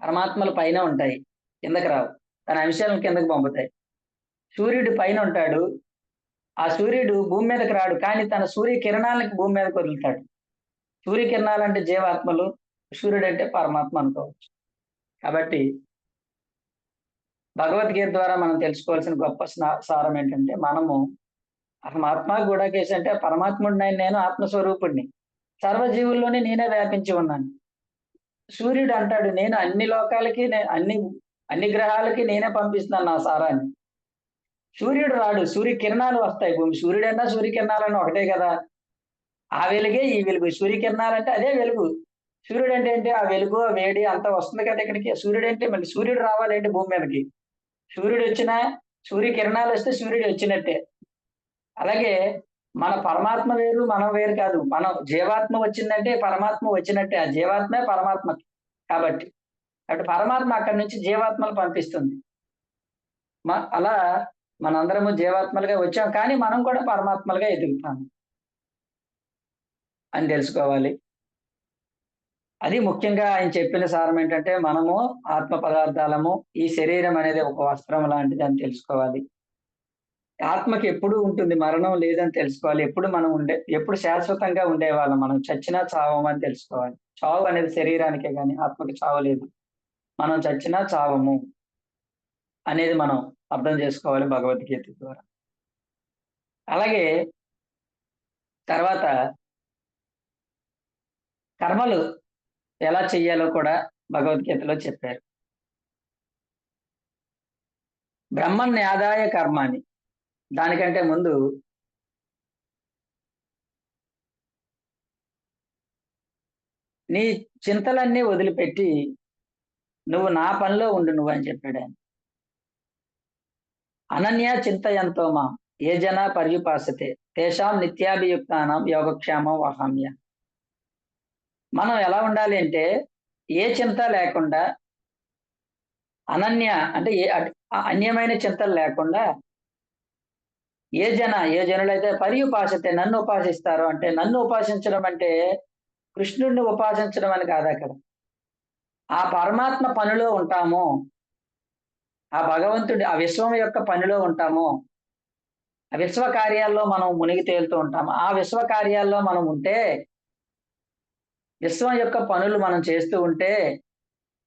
పరమాత్మలు పైన ఉంటాయి. కిందకి రావు. తన అంశాలను కిందకి పంపుతాయి. సూర్యుడు పైనుంటాడు. ఆ సూర్యుడు భూమి మీదకి రాడు. కానీ తన సూర్య కిరణాలకి భూమి మీదకి వదులుతాడు. సూర్యకిరణాలంటే జీవాత్మలు, సూర్యుడంటే పరమాత్మ అనుకోవచ్చు. కాబట్టి భగవద్గీత ద్వారా మనం తెలుసుకోవాల్సిన గొప్ప సారం ఏంటంటే మనము ఆత్మ గూఢాకేశ అంటే పరమాత్ముడినైన నేను ఆత్మస్వరూపుడిని. సర్వజీవుల్లోనే నేనే వ్యాపించి ఉన్నాను. సూర్యుడు అంటాడు నేను అన్ని లోకాలకి అన్ని గ్రహాలకి నేనే పంపిస్తున్నాను నా సారాన్ని. సూర్యుడు రాడు. సూర్యకిరణాలు వస్తాయి భూమి. సూర్యుడన్నా, సూర్యకిరణాలన్నా ఒకటే కదా! ఆ వెలుగే ఈ వెలుగు. సూర్యకిరణాలంటే అదే వెలుగు. సూర్యుడంటే ఏంటి? ఆ వెలుగు, ఆ వేడి అంతా వస్తుంది కదా ఇక్కడికి. సూర్యుడంటే మళ్ళీ సూర్యుడు రావాలేంటి భూమి మీదకి. సూర్యుడొచ్చినా, సూర్యకిరణాలొస్తే సూర్యుడు వచ్చినట్టే. అలాగే మన పరమాత్మ వేరు, మనం వేరు కాదు. మనం జీవాత్మ వచ్చిందంటే పరమాత్మ వచ్చినట్టే. ఆ జీవాత్మే పరమాత్మ కాబట్టి. కాబట్టి పరమాత్మ అక్కడి నుంచి జీవాత్మలు పంపిస్తుంది. అలా మనందరము జీవాత్మలుగా వచ్చాం. కానీ మనం కూడా పరమాత్మలుగా ఎదుగుతాము అని తెలుసుకోవాలి. అది ముఖ్యంగా ఆయన చెప్పిన సారం ఏంటంటే, మనము ఆత్మ పదార్థాలము. ఈ శరీరం అనేది ఒక వస్త్రం లాంటిది అని తెలుసుకోవాలి. ఆత్మకి ఎప్పుడు ఉంటుంది, మరణం లేదని తెలుసుకోవాలి. ఎప్పుడు శాశ్వతంగా ఉండేవాళ్ళం మనం. చచ్చినా చావము అని తెలుసుకోవాలి. చావు అనేది శరీరానికే గాని ఆత్మకి చావు లేదు. మనం చచ్చినా చావము అనేది మనం అర్థం చేసుకోవాలి భగవద్గీత ద్వారా. అలాగే తర్వాత కర్మలు ఎలా చెయ్యాలో కూడా భగవద్గీతలో చెప్పారు. బ్రహ్మణ్యాదాయ కర్మాణి. దానికంటే ముందు నీ చింతలన్నీ వదిలిపెట్టి నువ్వు నా పనిలో ఉండు నువ్వని చెప్పాడాయన. అనన్యా చింతయంతో మాం ఏ జనా పర్యుపాసతే తేషాం నిత్యాభియుక్తానాం యోగక్షేమం వహామ్య. మనం ఎలా ఉండాలి అంటే ఏ చింత లేకుండా అనన్య అంటే అన్యమైన చింతలు లేకుండా ఏ జనులైతే పర్యుపాసతే నన్ను ఉపాసిస్తారో అంటే నన్ను ఉపాసించడం అంటే కృష్ణుడిని ఉపాసించడం అని కాదు అక్కడ. ఆ పరమాత్మ పనిలో ఉంటాము. ఆ భగవంతుడి ఆ విశ్వం యొక్క పనిలో ఉంటాము. ఆ విశ్వ కార్యాల్లో మనం మునిగి తేలుతూ ఉంటాము. ఆ విశ్వ కార్యాల్లో మనం ఉంటే, విశ్వం యొక్క పనులు మనం చేస్తూ ఉంటే,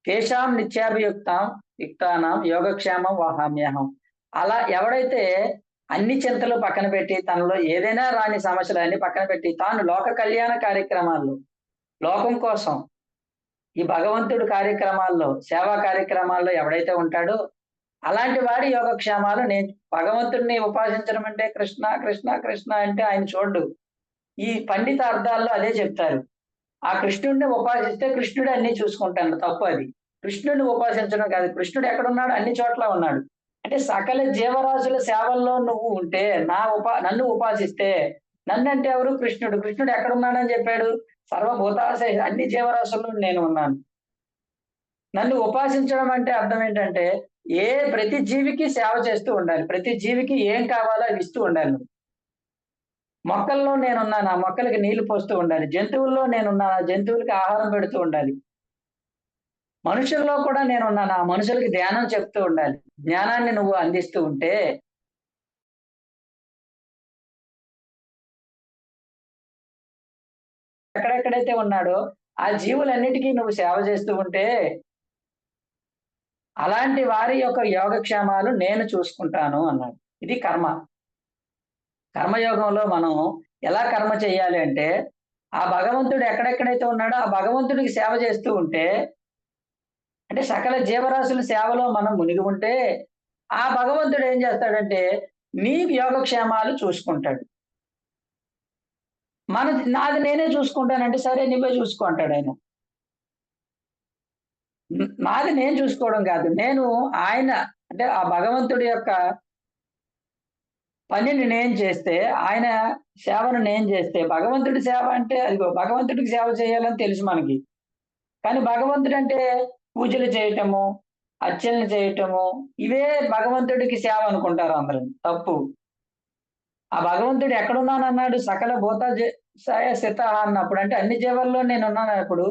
తేషాం యుక్తానాం యోగక్షేమం వహామ్యహం. అలా ఎవడైతే అన్ని చింతలు పక్కన పెట్టి, తనలో ఏదైనా రాని సమస్యలన్నీ పక్కన పెట్టి, తాను లోక కళ్యాణ కార్యక్రమాల్లో, లోకం కోసం ఈ భగవంతుడి కార్యక్రమాల్లో, సేవా కార్యక్రమాల్లో ఎవడైతే ఉంటాడో, అలాంటి వాడి యోగక్షేమాలు నేను భగవంతుడిని ఉపాసించడం అంటే కృష్ణ, కృష్ణ, కృష్ణ అంటే ఆయన చూడడు. ఈ పండిత అర్థాల్లో అదే చెప్తారు. ఆ కృష్ణుడిని ఉపాసిస్తే కృష్ణుడే అన్ని చూసుకుంటాడు. తప్పు అది. కృష్ణుడిని ఉపాసించడం కాదు. కృష్ణుడు ఎక్కడున్నాడు? అన్ని చోట్ల ఉన్నాడు. అంటే సకల జీవరాశుల సేవల్లో నువ్వు ఉంటే, నన్ను ఉపాసిస్తే, నన్నంటే ఎవరు? కృష్ణుడు. కృష్ణుడు ఎక్కడున్నాడని చెప్పాడు? అన్ని జీవరాశుల్లో నేను ఉన్నాను. నన్ను ఉపాసించడం అంటే అర్థం ఏంటంటే, ప్రతి జీవికి సేవ చేస్తూ ఉండాలి. ప్రతి జీవికి ఏం కావాలో అవి ఇస్తూ ఉండాలి నువ్వు. మొక్కల్లో నేనున్నాను. ఆ మొక్కలకి నీళ్లు పోస్తూ ఉండాలి. జంతువుల్లో నేనున్నాను. ఆ జంతువులకి ఆహారం పెడుతూ ఉండాలి. మనుషుల్లో కూడా నేనున్నాను. ఆ మనుషులకి ధ్యానం చెప్తూ ఉండాలి. జ్ఞానాన్ని నువ్వు అందిస్తూ ఉంటే ఎక్కడెక్కడైతే ఉన్నాడో ఆ జీవులన్నిటికీ నువ్వు సేవ చేస్తూ ఉంటే, అలాంటి వారి యొక్క యోగక్షేమాలు నేను చూసుకుంటాను అన్నాడు. ఇది కర్మ. కర్మయోగంలో మనం ఎలా కర్మ చేయాలి అంటే, ఆ భగవంతుడు ఎక్కడెక్కడైతే ఉన్నాడో ఆ భగవంతుడికి సేవ చేస్తూ ఉంటే, అంటే సకల జీవరాశుల సేవలో మనం మునిగి ఉంటే, ఆ భగవంతుడు ఏం చేస్తాడంటే, నీ యోగక్షేమాలు చూసుకుంటాడు. నాది నేనే చూసుకుంటానంటే, సరే నువ్వే చూసుకో అంటాడాయన. నాది నేను చూసుకోవడం కాదు. ఆయన అంటే ఆ భగవంతుడి యొక్క పనిని నేను చేస్తే, ఆయన సేవను నేను చేస్తే, భగవంతుడి సేవ అంటే అదిగో భగవంతుడికి సేవ చేయాలని తెలుసు మనకి. కానీ భగవంతుడంటే పూజలు చేయటము, అర్చనలు చేయటము, ఇవే భగవంతుడికి సేవ అనుకుంటారు అందరూ. తప్పు. ఆ భగవంతుడు ఎక్కడున్నానన్నాడు? సకల భూత సితః అన్నప్పుడు అంటే అన్ని జీవుల్లో నేనున్నానన్నప్పుడు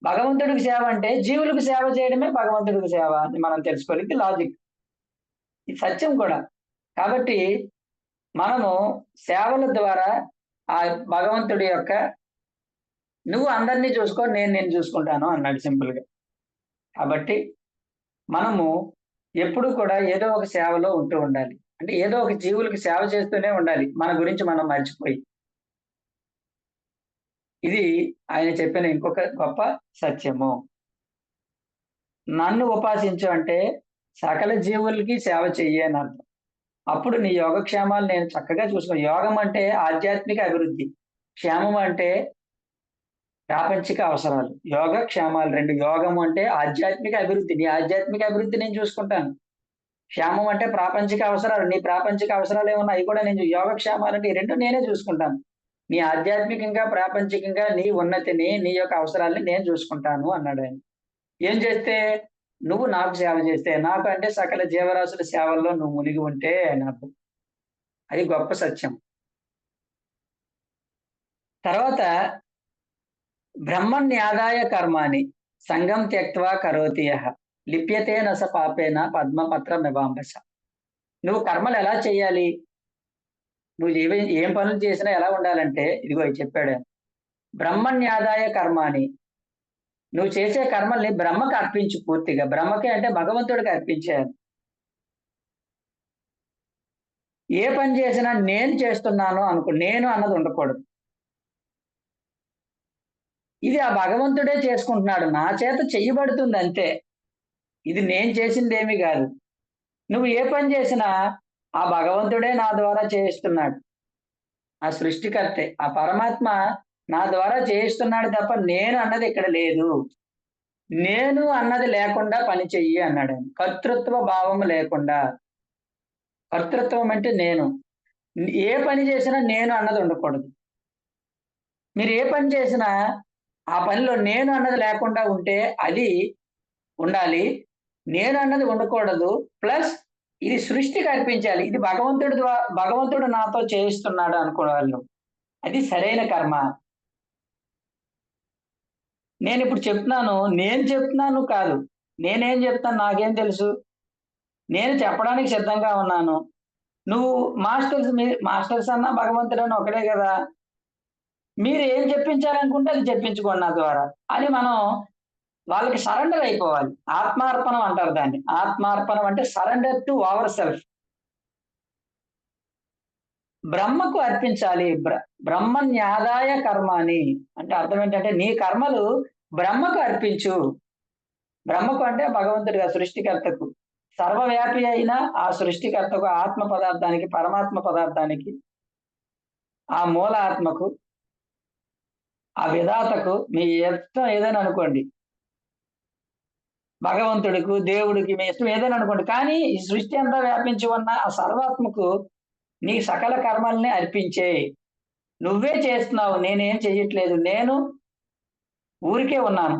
భగవంతుడికి సేవ అంటే జీవులకు సేవ చేయడమే భగవంతుడికి సేవ అని మనం తెలుసుకోవాలి. ఇది లాజిక్. ఇది సత్యం కూడా. కాబట్టి మనము సేవల ద్వారా ఆ భగవంతుడి యొక్క నువ్వు అందరిని చూసుకో, నేను నిన్ను చూసుకుంటాను అన్నాడు సింపుల్‌గా. కాబట్టి మనము ఎప్పుడు కూడా ఏదో ఒక సేవలో ఉంటూ ఉండాలి. అంటే ఏదో ఒక జీవులకి సేవ చేస్తూనే ఉండాలి. మన గురించి మనం మర్చిపోయి. ఇది ఆయన చెప్పిన ఇంకొక గొప్ప సత్యము. నన్ను ఉపాసించు అంటే సకల జీవులకి సేవ చెయ్యి అని అర్థం. అప్పుడు నీ యోగక్షేమాలు నేను చక్కగా యోగం అంటే ఆధ్యాత్మిక అభివృద్ధి. క్షేమం అంటే ప్రాపంచిక అవసరాలు. యోగ, క్షేమాలు 2. యోగం అంటే ఆధ్యాత్మిక అభివృద్ధి. నీ ఆధ్యాత్మిక అభివృద్ధి నేను చూసుకుంటాను. క్షేమం అంటే ప్రాపంచిక అవసరాలు. నీ ప్రాపంచిక అవసరాలు ఏమన్నా అయి కూడా యోగక్షేమాలంటే ఈ 2 నేనే చూసుకుంటాను. నీ ఆధ్యాత్మికంగా, ప్రాపంచికంగా నీ ఉన్నతిని, నీ యొక్క అవసరాల్ని నేను చూసుకుంటాను అన్నాడాయన. ఏం చేస్తే? నువ్వు నాకు సేవ చేస్తే. నాకు అంటే సకల జీవరాశుల సేవల్లో నువ్వు మునిగి ఉంటే అని అర్థం. అది గొప్ప సత్యం. తర్వాత బ్రహ్మణ్యాదాయ కర్మాణి సంగం త్యక్త్వా కరోతి యః లిప్యతే న స పాపేన పద్మపత్రమివాంబస. నువ్వు కర్మలు ఎలా చేయాలి? నువ్వు ఏం పనులు చేసినా ఎలా ఉండాలంటే ఇదిగో ఇది చెప్పాడు. బ్రహ్మణ్యాదాయ కర్మాని. నువ్వు చేసే కర్మల్ని బ్రహ్మకు అర్పించు పూర్తిగా. బ్రహ్మకి అంటే భగవంతుడికి అర్పించేయాలి. ఏ పని చేసినా నేను చేస్తున్నాను అనుకో. నేను అన్నది ఉండకూడదు. ఇది ఆ భగవంతుడే చేసుకుంటున్నాడు. నా చేత చెయ్యబడుతుంది అంతే. ఇది నేను చేసిందేమీ గాదు. నువ్వు ఏ పని చేసినా ఆ భగవంతుడే నా ద్వారా చేయిస్తున్నాడు. ఆ సృష్టికర్తే. ఆ పరమాత్మ నా ద్వారా చేయిస్తున్నాడు తప్ప నేను అన్నది ఇక్కడ లేదు. నేను అన్నది లేకుండా పని చెయ్యి అన్నాడాయన. కర్తృత్వ భావం లేకుండా. కర్తృత్వం అంటే నేను. ఏ పని చేసినా నేను అన్నది ఉండకూడదు. మీరు ఏ పని చేసినా ఆ పనిలో నేను అన్నది లేకుండా ఉంటే అది ఉండాలి. నేను అన్నది ఉండకూడదు. ప్లస్ ఇది సృష్టికి అర్పించాలి. ఇది భగవంతుడు నాతో చేయిస్తున్నాడు అనుకోవాలి నువ్వు. అది సరైన కర్మ. నేనిప్పుడు చెప్తున్నాను. నేను చెప్తున్నాను కాదు. నేనేం చెప్తాను నాకేం తెలుసు? నేను చెప్పడానికి సిద్ధంగా ఉన్నాను. నువ్వు మాస్టర్స్ అన్నా భగవంతుడన్నా ఒకడే గదా! మీరు ఏం చెప్పించాలనుకుంటే అది చెప్పించుకోండి నా ద్వారా. అని మనం వాళ్ళకి సరెండర్ అయిపోవాలి. ఆత్మార్పణం అంటారు దాన్ని. ఆత్మార్పణం అంటే సరెండర్ టు అవర్ సెల్ఫ్. బ్రహ్మకు అర్పించాలి. బ్రహ్మన్యాదాయ కర్మాని. అంటే అర్థం ఏంటంటే నీ కర్మలు బ్రహ్మకు అర్పించు. బ్రహ్మకు అంటే భగవంతుడిగా సృష్టికర్తకు. సర్వవ్యాపి అయిన ఆ సృష్టికర్తకు, ఆత్మ పదార్థానికి, పరమాత్మ పదార్థానికి, ఆ మూల ఆత్మకు, ఆ విధాతకు మీ ఇష్టం ఏదైనా అనుకోండి. భగవంతుడికి, దేవుడికి మీ ఇష్టం ఏదైనా అనుకోండి. కానీ ఈ సృష్టి అంతా వ్యాపించి ఉన్న ఆ సర్వాత్మకు నీ సకల కర్మల్ని అర్పించేయి. నువ్వే చేస్తున్నావు. నేనేం చెయ్యట్లేదు. నేను ఊరికే ఉన్నాను.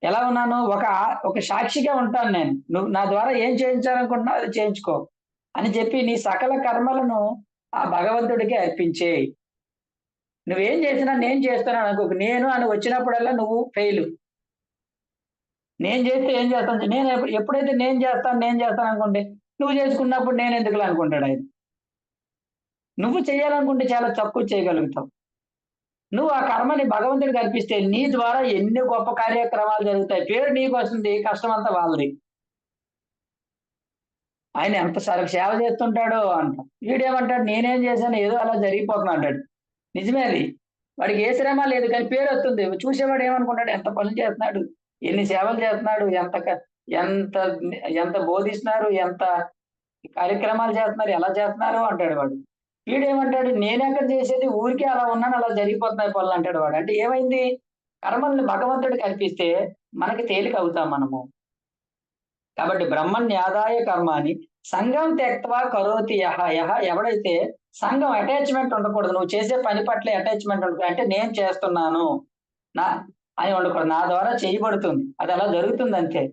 ఎలా ఉన్నాను? ఒక సాక్షిగా ఉంటాను నేను. నువ్వు నా ద్వారా ఏం చేయించాలనుకుంటున్నావో అది చేయించుకో అని చెప్పి నీ సకల కర్మలను ఆ భగవంతుడికి అర్పించేయి. నువ్వేం చేసినా నేను చేస్తున్నాను అనుకోకు. నేను అని వచ్చినప్పుడల్లా నువ్వు ఫెయిలు. నేను చేస్తే ఏం చేస్తాను? ఎప్పుడైతే నేను చేస్తాను అనుకోండి. నువ్వు చేసుకున్నప్పుడు నేనెందుకులే అనుకుంటాడాయన. నువ్వు చేయాలనుకుంటే చాలా తక్కువ చేయగలుగుతావు. నువ్వు ఆ కర్మని భగవంతుడికి అర్పిస్తే నీ ద్వారా ఎన్ని గొప్ప కార్యక్రమాలు జరుగుతాయి. పేరు నీకొస్తుంది. కష్టమంతా వాళ్ళది. ఆయన ఎంత సేవ చేస్తుంటాడో అంట. వీడేమంటాడు నేనేం చేశాను ఏదో అలా జరిగిపోతుంది అంటాడు. నిజమే అది. వాడికి ఏ శ్రమ లేదు కానీ పేరొస్తుంది. చూసేవాడు ఏమనుకుంటాడు ఎంత పనులు చేస్తున్నాడు, ఎన్ని సేవలు చేస్తున్నాడు, ఎంత ఎంత బోధిస్తున్నారు, ఎంత కార్యక్రమాలు చేస్తున్నారు, ఎలా చేస్తున్నారు అంటాడు వాడు. వీడేమంటాడు నేనెక్కడ చేసేది ఊరికే అలా ఉన్నాను అలా జరిగిపోతున్నాయి పనులు అంటాడు వాడు. అంటే ఏమైంది? కర్మల్ని భగవంతుడికి అర్పిస్తే మనకి తేలిక అవుతాం మనము. కాబట్టి బ్రహ్మణ్యాదాయ కర్మాని సంఘం త్యక్త్వా కరోతి ఎవడైతే సంఘం అటాచ్‌మెంట్ ఉండకూడదు. నువ్వు చేసే పని పట్ల అటాచ్‌మెంట్ ఉండకూడదు. అంటే నేను చేస్తున్నాను. నా అని ఉండకూడదు. నా ద్వారా చేయబడుతుంది. అది అలా జరుగుతుందంతే.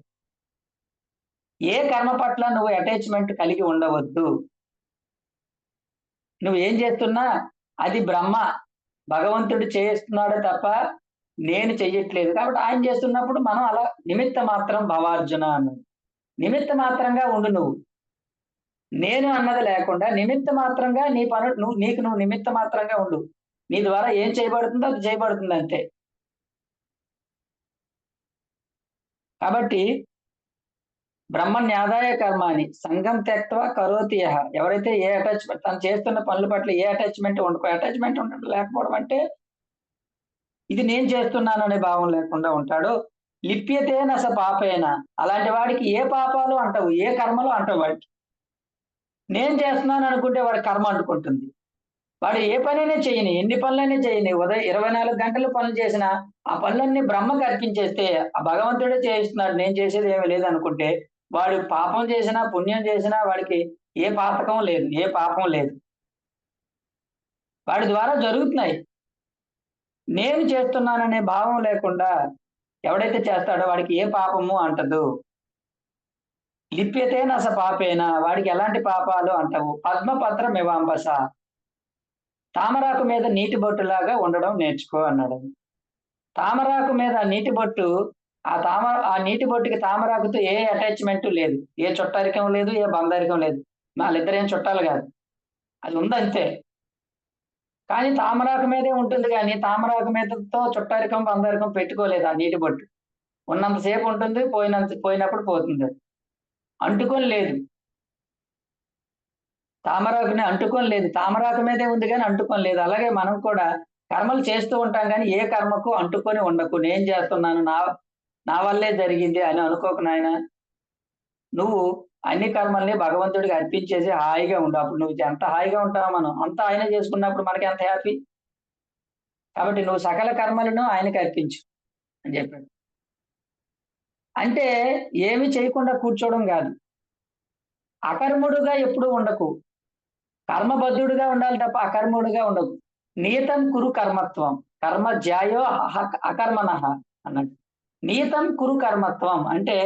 ఏ కర్మ పట్ల నువ్వు అటాచ్‌మెంట్ కలిగి ఉండవద్దు. నువ్వేం చేస్తున్నా అది భగవంతుడు చేస్తున్నాడే తప్ప నేను చెయ్యట్లేదు. కాబట్టి ఆయన చేస్తున్నప్పుడు మనం అలా నిమిత్త మాత్రం భవార్జున అన్నాడు. నిమిత్త మాత్రంగా ఉండు నువ్వు. నేను అన్నది లేకుండా నిమిత్త మాత్రంగా నీ పను నువ్వు నిమిత్త మాత్రంగా ఉండు. నీ ద్వారా ఏం చేయబడుతుందో అది చేయబడుతుంది అంతే. కాబట్టి బ్రహ్మణ్యాదాయ కర్మాని సంఘం త్యక్త్వా కరోతి ఎవరైతే తను చేస్తున్న పనుల పట్ల ఏ అటాచ్‌మెంట్ ఉండకో అటాచ్‌మెంట్ ఉండడం లేకపోవడం అంటే ఇది నేను చేస్తున్నాను అనే భావం లేకుండా ఉంటాడో లిప్యతేన పాపేన అలాంటి వాడికి ఏ పాపాలు అంటవు. ఏ కర్మలు అంటవు వాడికి. నేను చేస్తున్నాను అనుకుంటే వాడి కర్మ అంటుకుంటుంది. వాడు ఏ పనైనా చేయని, ఎన్ని పనులైనా చేయని, ఉదయం 24 గంటలు పనులు చేసినా, ఆ పనులన్నీ బ్రహ్మకి అర్పించేస్తే, ఆ భగవంతుడే చేయిస్తున్నాడు. నేను చేసేది ఏమీ లేదనుకుంటే, వాడు పాపం చేసినా, పుణ్యం చేసినా వాడికి ఏ పాతకం లేదు. ఏ పాపం లేదు. వాడి ద్వారా జరుగుతున్నాయి. నేను చేస్తున్నాననే భావం లేకుండా ఎవడైతే చేస్తాడో వాడికి ఏ పాపము అంటదు. లిప్యతేన పాపేన వాడికి ఎలాంటి పాపాలు అంటవు. పద్మపత్రమివాంబస తామరాకు మీద నీటి బొట్టులాగా ఉండడం నేర్చుకో అన్నాడు. తామరాకు మీద నీటి బొట్టు ఆ నీటి బొట్టుకి తామరాకుతో ఏ అటాచ్‌మెంట్ లేదు. ఏ చుట్టరికం లేదు, ఏ బంధరికం లేదు. వాళ్ళిద్దరేం చుట్టాలు కాదు. అది ఉందంతే. కానీ తామరాకు మీదే ఉంటుంది గానీ, తామరాకు మీదతో చుట్టరికం, బంధరికం పెట్టుకోలేదు ఆ నీటి బొట్టు. ఉన్నంత సేపు ఉంటుంది, పోయినప్పుడు పోతుందది. అంటుకొని లేదు. తామరాకుని అంటుకొని లేదు. తామరాకు మీదే ఉంది గానీ అంటుకొని లేదు. అలాగే మనం కూడా కర్మలు చేస్తూ ఉంటాం గానీ, ఏ కర్మకు అంటుకొని ఉండకు. నేను చేస్తున్నాను, నా వల్లే జరిగింది అని అనుకోకు నాయనా. నువ్వు అన్ని కర్మల్ని భగవంతుడికి అర్పించేసి హాయిగా ఉండు. అప్పుడు నువ్వు ఎంత హాయిగా ఉంటావో మనం, అంతా ఆయనే చేసుకున్నప్పుడు మనకెంత హ్యాపీ. కాబట్టి నువ్వు సకల కర్మలను ఆయనకి అర్పించు అని చెప్పాడు. అంటే ఏమి చేయకుండా కూర్చోవడం గాదు. అకర్ముడుగా ఎప్పుడూ ఉండకు. కర్మబద్ధుడుగా ఉండాలి తప్ప అకర్ముడుగా ఉండకు. నియతం కురు కర్మత్వం. కర్మ జ్యాయో అకర్మణః అన్నాడు. నియతం కురు కర్మత్వం అంటే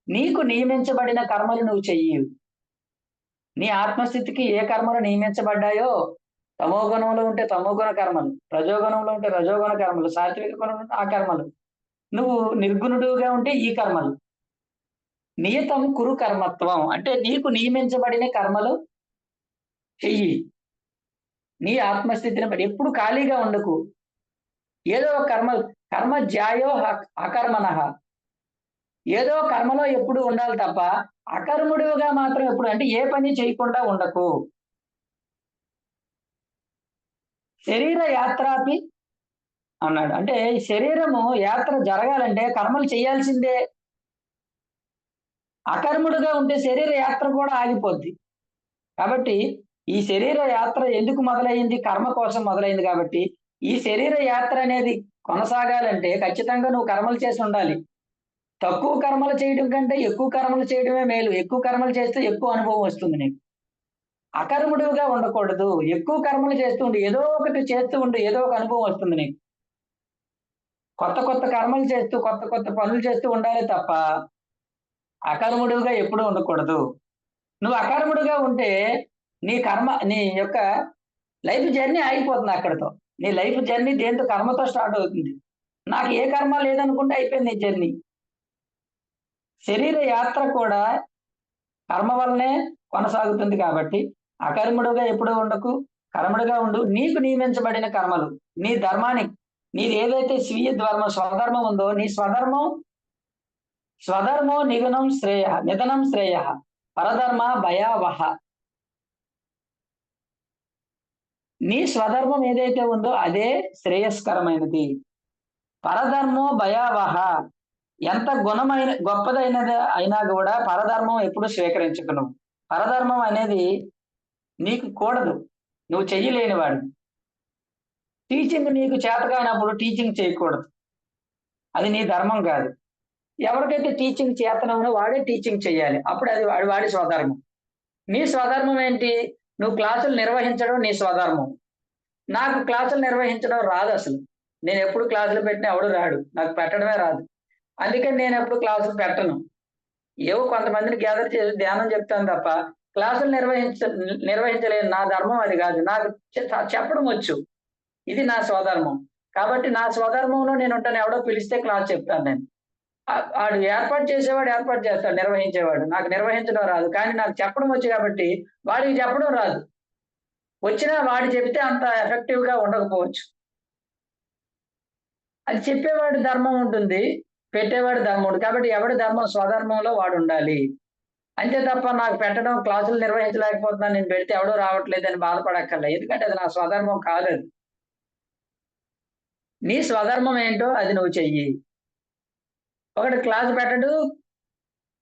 నీకు నియమించబడిన కర్మలు నువ్వు చెయ్యి. నీ ఆత్మస్థితికి ఏ కర్మలు నియమించబడ్డాయో, తమోగుణంలో ఉంటే తమోగుణ కర్మలు, రజోగుణంలో ఉంటే రజోగుణ కర్మలు, సాత్విక గుణంలో ఉంటే ఆ కర్మలు. నువ్వు నిర్గుణుడుగా ఉంటే ఈ కర్మలు. నియతం కురు కర్మత్వం అంటే నీకు నియమించబడిన కర్మలు చెయ్యి. నీ ఆత్మస్థితిని బట్టి ఎప్పుడు ఖాళీగా ఉండకు. ఏదో ఒక కర్మ జ్యాయో అకర్మణః. ఏదో కర్మలో ఎప్పుడు ఉండాలి తప్ప అకర్ముడుగా మాత్రం ఎప్పుడు అంటే ఏ పని చేయకుండా ఉండకు. శరీర యాత్రాపి అన్నాడు. అంటే ఈ శరీరము యాత్ర జరగాలంటే కర్మలు చేయాల్సిందే. అకర్ముడుగా ఉంటే శరీర యాత్ర కూడా ఆగిపోద్ది. కాబట్టి ఈ శరీర యాత్ర ఎందుకు మొదలైంది? కర్మ కోసం మొదలైంది కాబట్టి, ఈ శరీర యాత్ర అనేది కొనసాగాలంటే ఖచ్చితంగా నువ్వు కర్మలు చేసి ఉండాలి. తక్కువ కర్మలు చేయడం కంటే ఎక్కువ కర్మలు చేయడమే మేలు. ఎక్కువ కర్మలు చేస్తే ఎక్కువ అనుభవం వస్తుంది నీకు. అకర్ముడుగా ఉండకూడదు. ఎక్కువ కర్మలు చేస్తూ ఉండు. ఏదో ఒకటి చేస్తూ ఉండు. ఏదో ఒక అనుభవం వస్తుంది నీకు. కొత్త కొత్త కర్మలు చేస్తూ, కొత్త కొత్త పనులు చేస్తూ ఉండాలి తప్ప, అకర్ముడుగా ఎప్పుడూ ఉండకూడదు. నువ్వు అకర్ముడుగా ఉంటే, నీ యొక్క లైఫ్ జర్నీ ఆగిపోతుంది అక్కడితో. నీ లైఫ్ జర్నీ దేనితో కర్మతో స్టార్ట్ అవుతుంది. నాకు ఏ కర్మ లేదనుకుంటే అయిపోయింది నీ జర్నీ. శరీర యాత్ర కూడా కర్మ వల్లనే కొనసాగుతుంది కాబట్టి, అకర్ముడుగా ఎప్పుడూ ఉండకు. కర్ముడుగా ఉండు. నీకు నియమించబడిన కర్మలు, నీ ధర్మానికి నీది ఏదైతే స్వీయ స్వధర్మం ఉందో, నీ స్వధర్మో నిధనం శ్రేయః. పరధర్మ భయావహ. నీ స్వధర్మం ఏదైతే ఉందో అదే శ్రేయస్కరమైనది. పరధర్మో భయావహ. ఎంత గొప్పదైనది అయినా కూడా పరధర్మం ఎప్పుడు స్వీకరించకు నువ్వు. పరధర్మం అనేది నీకు కూడదు. నువ్వు చెయ్యలేనివాడు. టీచింగ్ నీకు చేతకానప్పుడు టీచింగ్ చేయకూడదు. అది నీ ధర్మం కాదు. ఎవరికైతే టీచింగ్ చేతనవునో వాడే టీచింగ్ చేయాలి. అప్పుడు అది వాడి స్వధర్మం. నీ స్వధర్మం ఏంటి? నువ్వు క్లాసులు నిర్వహించడం నీ స్వధర్మం. నాకు క్లాసులు నిర్వహించడం రాదసలు. నేనెప్పుడు క్లాసులు పెట్టినా ఎవడు రాడు. నాకు పెట్టడమే రాదు. అందుకని నేనెప్పుడు క్లాసులు పెట్టను. ఏవో కొంతమందిని గ్యాదర్ చేసి ధ్యానం చెప్తాను తప్ప, క్లాసులు నిర్వహించలేను. నా ధర్మం అది కాదు. నాకు చెప్పడం వచ్చు. ఇది నా స్వధర్మం. కాబట్టి నా స్వధర్మంలో నేనుంటాను. ఎవడో పిలిస్తే క్లాస్ చెప్తాను నేను. ఆడు ఏర్పాటు చేస్తాడు నిర్వహించేవాడు. నాకు నిర్వహించడం రాదు. కానీ నాకు చెప్పడం వచ్చు కాబట్టి వాడికి చెప్పడం రాదు. వచ్చినా వాడు చెబితే అంత ఎఫెక్టివ్‌గా ఉండకపోవచ్చు. అది చెప్పేవాడి ధర్మం ఉంటుంది. పెట్టేవాడి ధర్మం ఉంటుంది. కాబట్టి ఎవడి ధర్మం స్వధర్మంలో వాడుండాలి. అంతే తప్ప నాకు పెట్టడం, క్లాసులు నిర్వహించలేకపోతున్నాను, నేను పెడితే ఎవడు రావట్లేదని బాధపడక్కర్లే. ఎందుకంటే అది నా స్వధర్మం కాదది. నీ స్వధర్మం ఏంటో అది నువ్వు చెయ్యి. ఒకడు క్లాస్ పెట్టడు,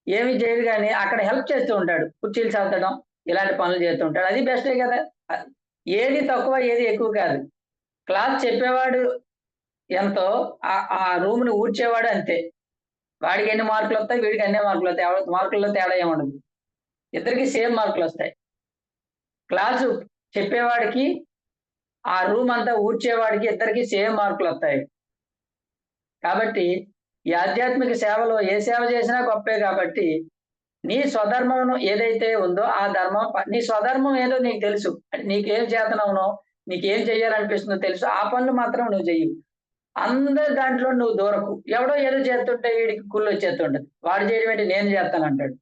ఏమి చేయడు గాని అక్కడ హెల్ప్ చేస్తూ ఉంటాడు. కుర్చీలు సర్దడం, ఇలాంటి పనులు చేస్తూ ఉంటాడు. అది బెస్టే కదా! ఏది తక్కువ, ఏది ఎక్కువ కాదు. క్లాస్ చెప్పేవాడు ఎంతో ఆ రూమ్‌ని ఊడ్చేవాడు అంతే. వాడికి ఎన్ని మార్కులొత్తాయి, వీడికి అన్నే మార్కులొత్తాయి. మార్కుల్లో తేడా ఏముండదు. ఇద్దరికీ సేమ్ మార్కులొస్తాయి. క్లాసు చెప్పేవాడికి, ఆ రూమ్ అంతా ఊడ్చేవాడికి ఇద్దరికీ సేమ్ మార్కులొత్తాయి. కాబట్టి ఈ ఆధ్యాత్మిక సేవలో ఏ సేవ చేసినా గొప్పే కాబట్టి, నీ స్వధర్మం ఏదైతే ఉందో ఆ ధర్మం నీ స్వధర్మం ఏదో నీకు తెలుసు. అంటే నీకేం చేతనవునో, నీకేం చేయాలనిపిస్తుందో తెలుసు. ఆ పనులు మాత్రం నువ్వు చెయ్యి. అందరి దాంట్లో నువ్వు దూరకు. ఎవడో ఏదో చేస్తుంటే వీడికి కుళ్ళు వచ్చేస్తుంటది. వాడు చేయడం ఏంటి నేను చేస్తానంటాడు.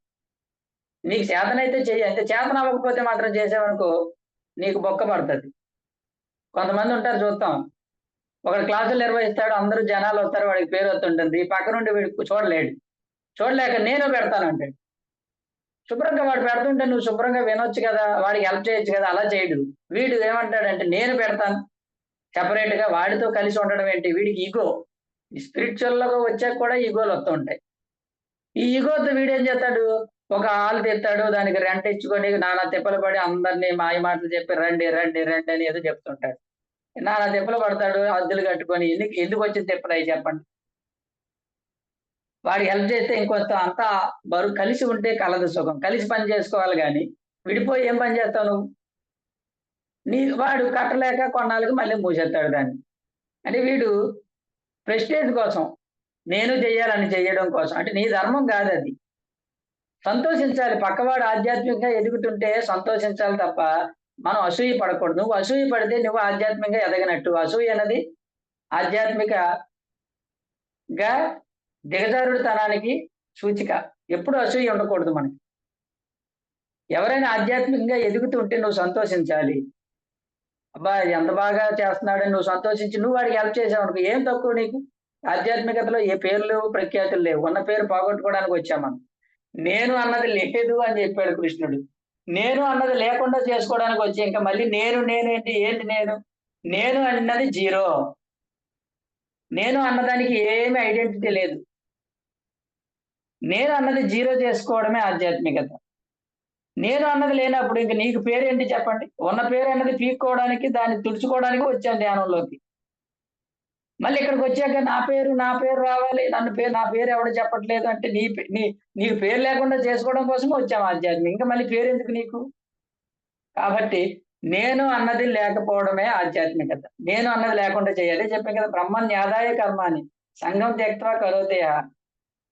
నీకు చేతనైతే చెయ్యి. అంతే చేతన అవ్వకపోతే మాత్రం చేసావనుకో నీకు బొక్క పడతది. కొంతమంది ఉంటారు చూస్తాం. ఒకడు క్లాసులు నిర్వహిస్తాడు. అందరూ జనాలొస్తారు. వాడికి పేరు వస్తుంటుంది. పక్కనుండి వీడు చూడలేడు. చూడలేక నేను పెడతానంటాడు. శుభ్రంగా వాడు పెడుతుంటే నువ్వు శుభ్రంగా వినొచ్చు కదా! వాడికి హెల్ప్ చేయొచ్చు కదా! అలా చేయడు. వీడు ఏమంటాడంటే నేను పెడతాను. సెపరేట్‌గా వాడితో కలిసి ఉండడం ఏంటి? వీడికి ఇగో. ఈ స్పిరిచ్యువల్‌లోకి వచ్చాక కూడా ఇగోలు వస్తూ ఉంటాయి. ఈ ఇగోతో వీడేం చేస్తాడు? ఒక హాల్ తెత్తాడు. దానికి రెంట్ ఇచ్చుకొని నానా తిప్పలు పడి అందరిని మాయ మాటలు చెప్పి రండి, రండి, రండి అని ఏదో చెప్తుంటాడు. నానా తిప్పలు పడతాడు. అద్దెలు కట్టుకొని ఎందుకొచ్చిన తిప్పలయి చెప్పండి? వాడికి హెల్ప్ చేస్తే ఇంకొంత అంతా బరువు కలిసి ఉంటే కలదు సుఖం. కలిసి పని చేసుకోవాలి గాని, విడిపోయి ఏం పని చేస్తావు నువ్వు? వాడు కట్టలేక కొన్నాళ్ళకి మళ్ళీ మూసేస్తాడు దాన్ని. అంటే వీడు ప్రెస్టేజ్ కోసం, నేను చెయ్యాలని చెయ్యడం కోసం. అంటే నీ ధర్మం కాదది. సంతోషించాలి. పక్కవాడు ఆధ్యాత్మికంగా ఎదుగుతుంటే సంతోషించాలి తప్ప, మనం అసూయ పడకూడదు. నువ్వు అసూయ పడితే నువ్వు ఆధ్యాత్మికంగా ఎదగనట్టు. అసూయ అన్నది ఆధ్యాత్మికగా దిగజారుడుతనానికి సూచిక. ఎప్పుడు అసూయ ఉండకూడదు మనకి. ఎవరైనా ఆధ్యాత్మికంగా ఎదుగుతుంటే నువ్వు సంతోషించాలి. అబ్బా! ఎంత బాగా చేస్తున్నాడని నువ్వు సంతోషించి నువ్వు వాడికి హెల్ప్ చేసావనుకో ఏం తక్కువ నీకు? ఆధ్యాత్మికతలో ఏ పేర్లు లేవు, ప్రఖ్యాతులు లేవు. ఉన్న పేరు పోగొట్టుకోవడానికి వచ్చాం మనం. నేను అన్నది లేదు అని చెప్పాడు కృష్ణుడు. నేను అన్నది లేకుండా చేసుకోవడానికి వచ్చి ఇంకా మళ్ళీ నేను నేనేంటి? ఏంటి నేను? నేను అన్నది జీరో. నేను అన్నదానికి ఏమి ఐడెంటిటీ లేదు. నేను అన్నది జీరో చేసుకోవడమే ఆధ్యాత్మికత. నేను అన్నది లేనప్పుడు ఇంక నీకు పేరేంటి చెప్పండి? ఉన్న పేరన్నది పీక్కోవడానికి, దాన్ని తుడుచుకోవడానికి వచ్చాం ధ్యానంలోకి. మళ్ళీ ఇక్కడికొచ్చాక నా పేరు రావాలి. నా పేరు ఎవడు చెప్పట్లేదు అంటే నీకు పేరు లేకుండా చేసుకోవడం కోసమే వచ్చాం ఆధ్యాత్మికం. ఇంకా మళ్ళీ పేరెందుకు నీకు? కాబట్టి నేను అన్నది లేకపోవడమే ఆధ్యాత్మికత. నేను అన్నది లేకుండా చేయాలి. చెప్పాను కదా! బ్రహ్మణ్యాదాయ కర్మాణి సంఘం త్యక్త్వా కరోతి యః.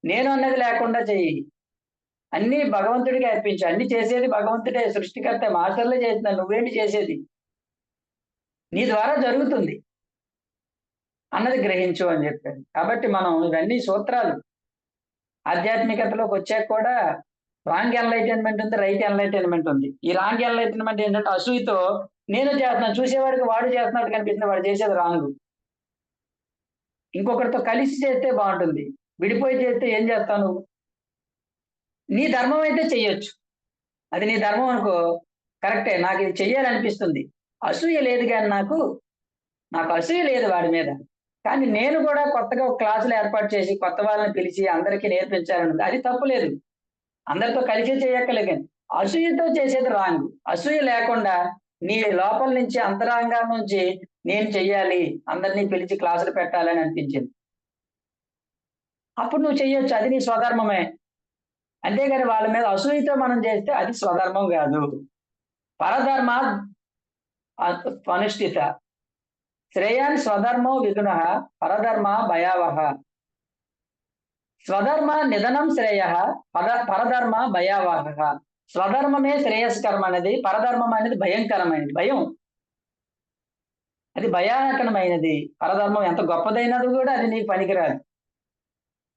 నేను అన్నది లేకుండా చెయ్యి. అన్నీ భగవంతుడికి అర్పించు. అన్నీ చేసేది భగవంతుడే సృష్టికర్త. మాస్టర్లే చేస్తున్నారు. నువ్వేంటి చేసేది? నీ ద్వారా జరుగుతుంది అన్నది గ్రహించు అని చెప్పాడు. కాబట్టి మనం ఇవన్నీ సూత్రాలు. ఆధ్యాత్మికతలోకి వచ్చాక కూడా రాంగ్ ఎన్‌లైటన్‌మెంట్ ఉంది. రైట్ ఎన్‌లైటన్‌మెంట్ ఉంది. ఈ రాంగ్ ఎన్‌లైటన్‌మెంట్ ఏంటంటే అసూయతో నేను చేస్తున్నాను. చూసేవాడికి వాడు చేస్తున్నట్టు కనిపిస్తుంది. వాడు చేసేది రాంగు. ఇంకొకరితో కలిసి చేస్తే బావుంటుంది. విడిపోయి చేస్తే ఏం చేస్తావు నువ్వు? నీ ధర్మం అయితే చెయ్యొచ్చు. అది నీ ధర్మం అనుకో కరెక్టే. నాకిది చెయ్యాలనిపిస్తుంది. అసూయ లేదు గాని నాకు అసూయ లేదు వాడి మీద. కానీ నేను కూడా కొత్తగా ఒక క్లాసులు ఏర్పాటు చేసి, కొత్త వాళ్ళని పిలిచి అందరికీ నేర్పించాలనుంది. అది తప్పు లేదు. అందరితో కలిసే చేయక్కర్లేదు గాని. అసూయతో చేసేది రాంగ్. అసూయ లేకుండా నీ లోపల నుంచి అంతరంగం నుంచి నేను చెయ్యాలి, అందరిని పిలిచి క్లాసులు పెట్టాలని అనిపించింది. అప్పుడు నువ్వు చెయ్యొచ్చు. అది నీ స్వధర్మమే. అంతేగాని వాళ్ళ మీద అసూయతో మనం చేస్తే అది స్వధర్మం గాదు. పరధర్మాత్ అనుష్ఠిత. శ్రేయాన్ స్వధర్మో విగుణః పరధర్మ భయావహ. స్వధర్మ నిధనం శ్రేయః పరధర్మ భయావహః. స్వధర్మమే శ్రేయస్కరం అనేది, పరధర్మం అనేది భయంకరమైనది. భయం. అది భయానకమైనది. పరధర్మం ఎంత గొప్పదైనది కూడా అది నీకు పనికిరాదు.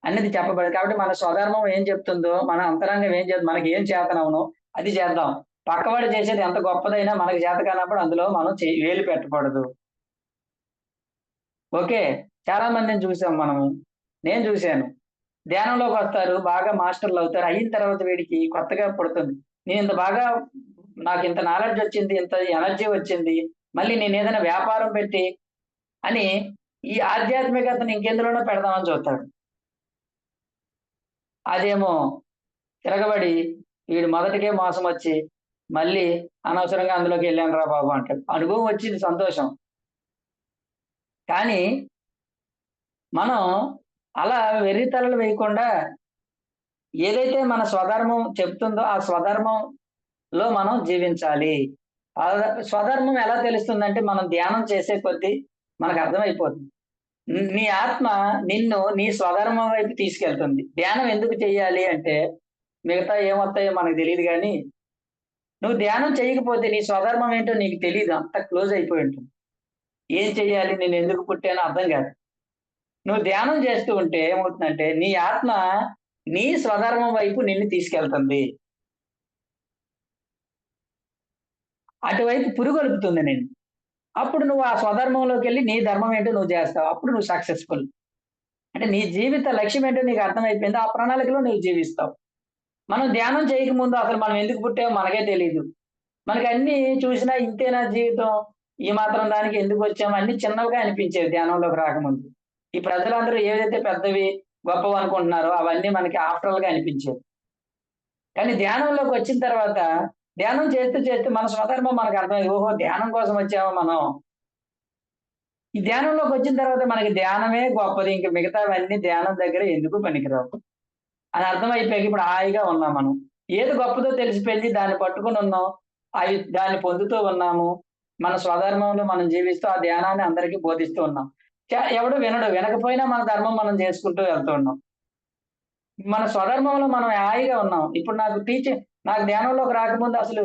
అన్నది చెప్పబడింది. కాబట్టి మన స్వధర్మం ఏం చెప్తుందో, మన అంతరంగం ఏం చెప్తుందో, మనకి ఏం చేతనవునో అది చేద్దాం. పక్కవాడు చేసేది ఎంత గొప్పదైనా మనకు చేత కానప్పుడు అందులో మనం వేలు పెట్టకూడదు. ఓకే. చాలా మందిని చూసాం మనము. నేను చూసాను. ధ్యానంలోకొస్తారు. బాగా మాస్టర్‌లవుతారు. అయిన తర్వాత వీడికి కొత్తగా పుడుతుంది. నేనింత బాగా నాకింత నాలెడ్జ్ వచ్చింది. ఇంత ఎనర్జీ వచ్చింది. మళ్ళీ నేనేదైనా వ్యాపారం పెట్టి అని ఈ ఆధ్యాత్మికతను ఇంకెందులోనో పెడదామని చూస్తాడు. అదేమో తిరగబడి వీడు మొదటికే మోసమొచ్చి మళ్ళీ అనవసరంగా అందులోకెళ్ళానురా బాబు అంటాడు. అనుభవం వచ్చింది సంతోషం. కానీ మనం అలా వెర్రితలలు వేయకుండా ఏదైతే మన స్వధర్మం చెప్తుందో ఆ స్వధర్మంలో మనం జీవించాలి. స్వధర్మం ఎలా తెలుస్తుందంటే మనం ధ్యానం చేసే కొద్దీ మనకు అర్థమైపోతుంది. నీ ఆత్మ నిన్ను నీ స్వధర్మం వైపు తీసుకెళ్తుంది. ధ్యానం ఎందుకు చెయ్యాలి అంటే మిగతా ఏమొత్తాయో మనకు తెలీదు గానీ, నువ్వు ధ్యానం చేయకపోతే నీ స్వధర్మం ఏంటో నీకు తెలీదు. అంత క్లోజ్ అయిపోయి ఉంటుంది. ఏం చెయ్యాలి? నేనెందుకు పుట్టానో అర్థం కాదు. నువ్వు ధ్యానం చేస్తూ ఉంటే ఏమవుతుందంటే నీ ఆత్మ నీ స్వధర్మం వైపు నిన్ను తీసుకెళ్తుంది. అటువైపు పురుగొలుపుతుంది నిన్ను. అప్పుడు నువ్వు ఆ స్వధర్మంలోకెళ్ళి నీ ధర్మం ఏంటో నువ్వు చేస్తావు. అప్పుడు నువ్వు సక్సెస్‌ఫుల్. అంటే నీ జీవిత లక్ష్యం ఏంటో నీకు అర్థమైపోయింది. ఆ ప్రణాళికలో నువ్వు జీవిస్తావు. మనం ధ్యానం చేయకముందు అసలు మనం ఎందుకు పుట్టామో మనకే తెలీదు. మనకన్నీ చూసినా ఇంతేనా జీవితం? ఈ మాత్రం దానికి ఎందుకొచ్చాము? అన్నీ చిన్నవిగా అనిపించేవి ధ్యానంలోకి రాకముందు. ఈ ప్రజలందరూ ఏదైతే పెద్దవి, గొప్పవనుకుంటున్నారో అవన్నీ మనకి ఆఫ్టరల్‌గా అనిపించేవి. కానీ ధ్యానంలోకి వచ్చిన తర్వాత ధ్యానం చేస్తూ చేస్తూ మన స్వధర్మం మనకు అర్థమైంది. ఓహో! ధ్యానం కోసం వచ్చామా మనం? ఈ ధ్యానంలోకి వచ్చిన తర్వాత మనకి ధ్యానమే గొప్పది. ఇంక మిగతావన్నీ ధ్యానం దగ్గర ఎందుకు పనికిరావు. అని అర్థమైపోయాక ఇప్పుడు హాయిగా ఉన్నాం మనం. ఏది గొప్పదో తెలిసిపోయింది. దాన్ని పట్టుకొని ఉన్నాం. దాన్ని పొందుతూ ఉన్నాము. మన స్వధర్మంలో మనం జీవిస్తూ ఆ ధ్యానాన్ని అందరికీ బోధిస్తూ ఉన్నాం. ఎవడు వినడు. వినకపోయినా మన ధర్మం మనం చేసుకుంటూ వెళ్తూ ఉన్నాం. మన స్వధర్మంలో మనం హాయిగా ఉన్నాం. ఇప్పుడు నాకు ధ్యానంలోకి రాకముందు అసలు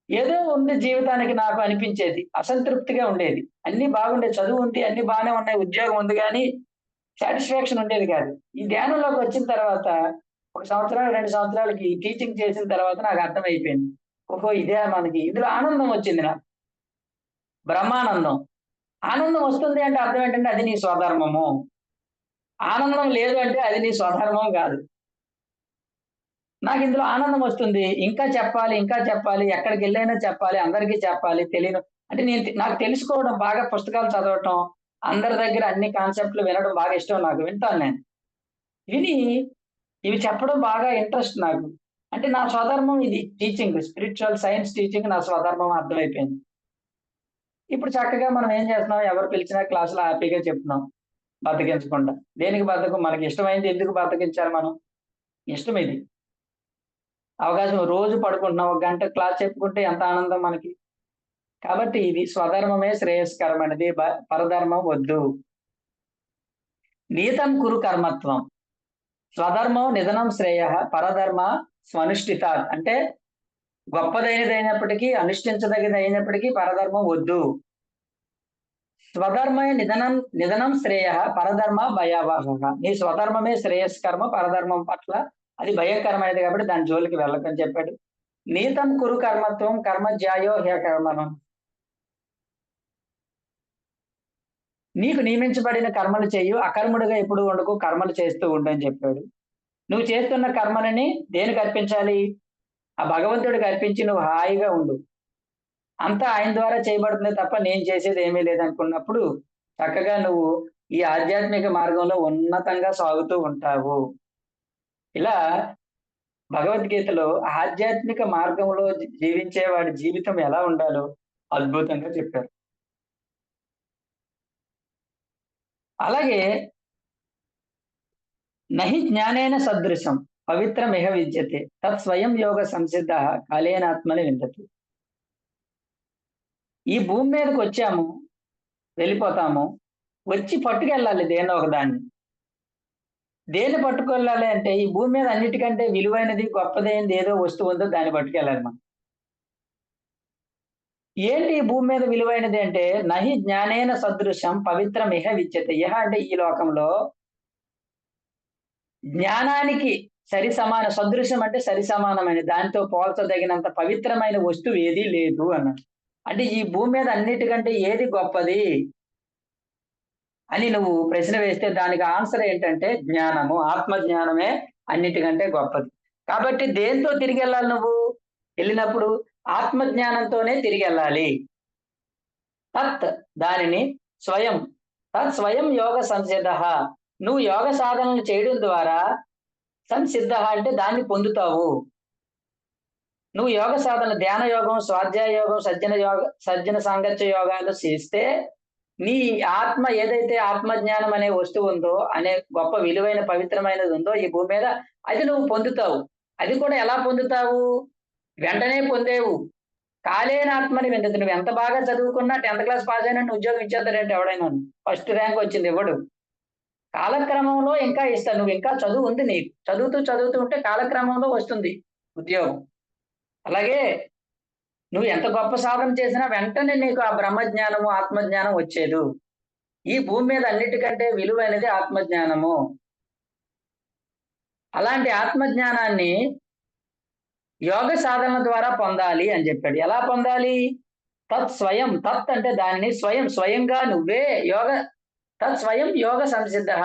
ఏదో ఉంది జీవితానికి నాకు అనిపించేది. అసంతృప్తిగా ఉండేది. అన్నీ బాగుండేది. చదువు ఉంది. అన్నీ బానే ఉన్నాయి. ఉద్యోగం ఉంది గానీ సాటిస్ఫాక్షన్ ఉండేది కాదు. ఈ ధ్యానంలోకి వచ్చిన తర్వాత ఒక సంవత్సరం, 2 సంవత్సరాలకి టీచింగ్ చేసిన తర్వాత నాకు అర్థమైపోయింది. ఓహో! ఇదే మనకి ఇందులో ఆనందం వచ్చింది నాకు. బ్రహ్మానందం. ఆనందం వస్తుంది అంటే అర్థం ఏంటంటే అది నీ స్వధర్మము. ఆనందం లేదు అంటే అది నీ స్వధర్మం కాదు. నాకిందులో ఆనందం వస్తుంది. ఇంకా చెప్పాలి, ఇంకా చెప్పాలి. ఎక్కడికెళ్ళైనా చెప్పాలి. అందరికీ చెప్పాలి. అంటే నాకు తెలుసుకోవడం బాగా పుస్తకాలు చదవటం, అందరి దగ్గర అన్ని కాన్సెప్ట్‌లు వినడం బాగా ఇష్టం నాకు. వింటాను నేను. విని ఇవి చెప్పడం బాగా ఇంట్రెస్ట్ నాకు. అంటే నా స్వధర్మం ఇది టీచింగ్. స్పిరిచ్యువల్ సైన్స్ టీచింగ్ నా స్వధర్మం అర్థమైపోయింది. ఇప్పుడు చక్కగా మనం ఏం చేస్తున్నాం, ఎవరు పిలిచినా క్లాస్‌లో హ్యాపీగా చెప్తున్నాం. బద్ధకించకుండా. దేనికి బద్ధకం? మనకి ఇష్టమైంది ఎందుకు బద్ధకించాలి మనం? ఇష్టం ఇది. అవకాశం రోజు పడుకుంటున్నాం. ఒక గంట క్లాస్ చెప్పుకుంటే ఎంత ఆనందం మనకి. కాబట్టి ఇది స్వధర్మమే శ్రేయస్కరమైనది. పరధర్మం వద్దు. నీతం కురు కర్మత్వం. స్వధర్మో నిధనం శ్రేయః పరధర్మ స్వనుష్ఠితాత్. అంటే గొప్పదైనదైనప్పటికీ, అనుష్ఠించదగినదైనప్పటికీ పరధర్మం వద్దు. స్వధర్మే నిధనం నిధనం శ్రేయః పరధర్మ భయావహః. నీ స్వధర్మమే శ్రేయస్కరము. పరధర్మం పట్ల అది భయంకరమైనది కాబట్టి దాని జోలికి వెళ్ళకని చెప్పాడు. నీతం కురు కర్మత్వం కర్మ జ్యాయో హ్యకర్మణం. నీకు నియమించబడిన కర్మలు చెయ్యు. అకర్ముడుగా ఎప్పుడు ఉండకు. కర్మలు చేస్తూ ఉండు అని చెప్పాడు. నువ్వు చేస్తున్న కర్మలని దేనికి అర్పించాలి? ఆ భగవంతుడికి అర్పించి నువ్వు హాయిగా ఉండు. అంతా ఆయన ద్వారా చేయబడుతుందే తప్ప నేను చేసేదేమీ లేదనుకున్నప్పుడు, చక్కగా నువ్వు ఈ ఆధ్యాత్మిక మార్గంలో ఉన్నతంగా సాగుతూ ఉంటావు. ఇలా భగవద్గీతలో ఆధ్యాత్మిక మార్గంలో జీవించే వాడి జీవితం ఎలా ఉండాలో అద్భుతంగా చెప్పారు. అలాగే నహి జ్ఞానేన సదృశం పవిత్రమిహ విద్యతే తత్ స్వయం యోగ సంసిద్ధః కాలేనాత్మని విందతి. ఈ భూమి మీదకొచ్చాము, వెళ్ళిపోతాము. వచ్చి పట్టుకెళ్ళాలి దేన్నో ఒకదాన్ని. దేన్ని పట్టుకెళ్ళాలి అంటే ఈ భూమి మీద అన్నిటికంటే విలువైనది, గొప్పదైనది ఏదో వస్తువు ఉందో దాన్ని పట్టుకెళ్ళాలి మనం. ఏంటి ఈ భూమి మీద విలువైనది అంటే నహి జ్ఞానేన సదృశం పవిత్రమిహ విద్యతే. ఇహ అంటే ఈ లోకంలో జ్ఞానానికి సదృశం అంటే సరి సమానమైన దానితో పోల్చదగినంత పవిత్రమైన వస్తువు ఏదీ లేదు అన్నాడు. అంటే ఈ భూమి మీద అన్నిటికంటే ఏది గొప్పది అని నువ్వు ప్రశ్న వేస్తే దానికి ఆన్సర్ ఏంటంటే జ్ఞానము. ఆత్మ జ్ఞానమే అన్నిటికంటే గొప్పది. కాబట్టి దేనితో తిరిగెళ్ళాలి నువ్వు? ఎళ్ళినప్పుడు ఆత్మ జ్ఞానంతోనే తిరిగెళ్ళాలి. తత్ దానిని స్వయం స్వయం యోగ సంసిద్ధః. నువ్వు యోగ సాధనలు చేయడం ద్వారా సంసిద్ధః అంటే దాన్ని పొందుతావు. నువ్వు యోగ సాధన ధ్యాన యోగం, స్వాధ్యాయ యోగం, సజ్జన సాంగత్య యోగాలు చేస్తే నీ ఆత్మ ఏదైతే ఆత్మజ్ఞానం అనే వస్తువు ఉందో, అనే గొప్ప విలువైన పవిత్రమైనది ఉందో ఈ భూమి మీద అది నువ్వు పొందుతావు. అది కూడా ఎలా పొందుతావు? వెంటనే పొందేవు. కాలేనాత్మని విందతి. నువ్వు ఎంత బాగా చదువుకున్నా 10థ్ క్లాస్ పాస్ అయినట్టు ఉద్యోగం ఇచ్చేస్తాడంటే ఎవడైనాను. ఫస్ట్ ర్యాంక్ వచ్చింది ఇవ్వడు. కాలక్రమంలో ఇంకా ఇస్తాడు. నువ్వు ఇంకా చదువు ఉంది నీకు. చదువుతూ ఉంటే కాలక్రమంలో వస్తుంది ఉద్యోగం. అలాగే నువ్వు ఎంత గొప్ప సాధన చేసినా వెంటనే నీకు ఆ బ్రహ్మజ్ఞానము, ఆత్మజ్ఞానం వచ్చేదు. ఈ భూమి మీద అన్నిటికంటే విలువైనది ఆత్మజ్ఞానము. అలాంటి ఆత్మజ్ఞానాన్ని యోగ సాధనల ద్వారా పొందాలి అని చెప్పాడు. ఎలా పొందాలి? స్వయం, తత్ అంటే దానిని, స్వయంగా నువ్వే స్వయం యోగ సంసిద్ధః.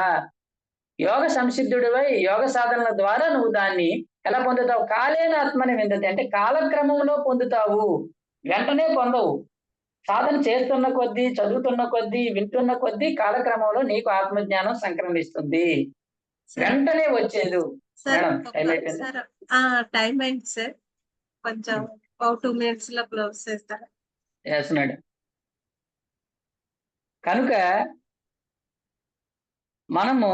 యోగ సంసిద్ధుడివై యోగ సాధనల ద్వారా నువ్వు దాన్ని ఎలా పొందుతావు? కాలేన ఆత్మని విందతి అంటే కాలక్రమంలో పొందుతావు. వెంటనే పొందవు. సాధన చేస్తున్న కొద్దీ, చదువుతున్న కొద్దీ, వింటున్న కొద్దీ కాలక్రమంలో నీకు ఆత్మజ్ఞానం సంక్రమిస్తుంది. వెంటనే వచ్చేదు. మేడం టైం అయిపోయింది. టైం అయింది సార్. కొంచెం 2 మినిట్స్ లో క్లోజ్ చేస్తారా? Yes madam. కనుక మనము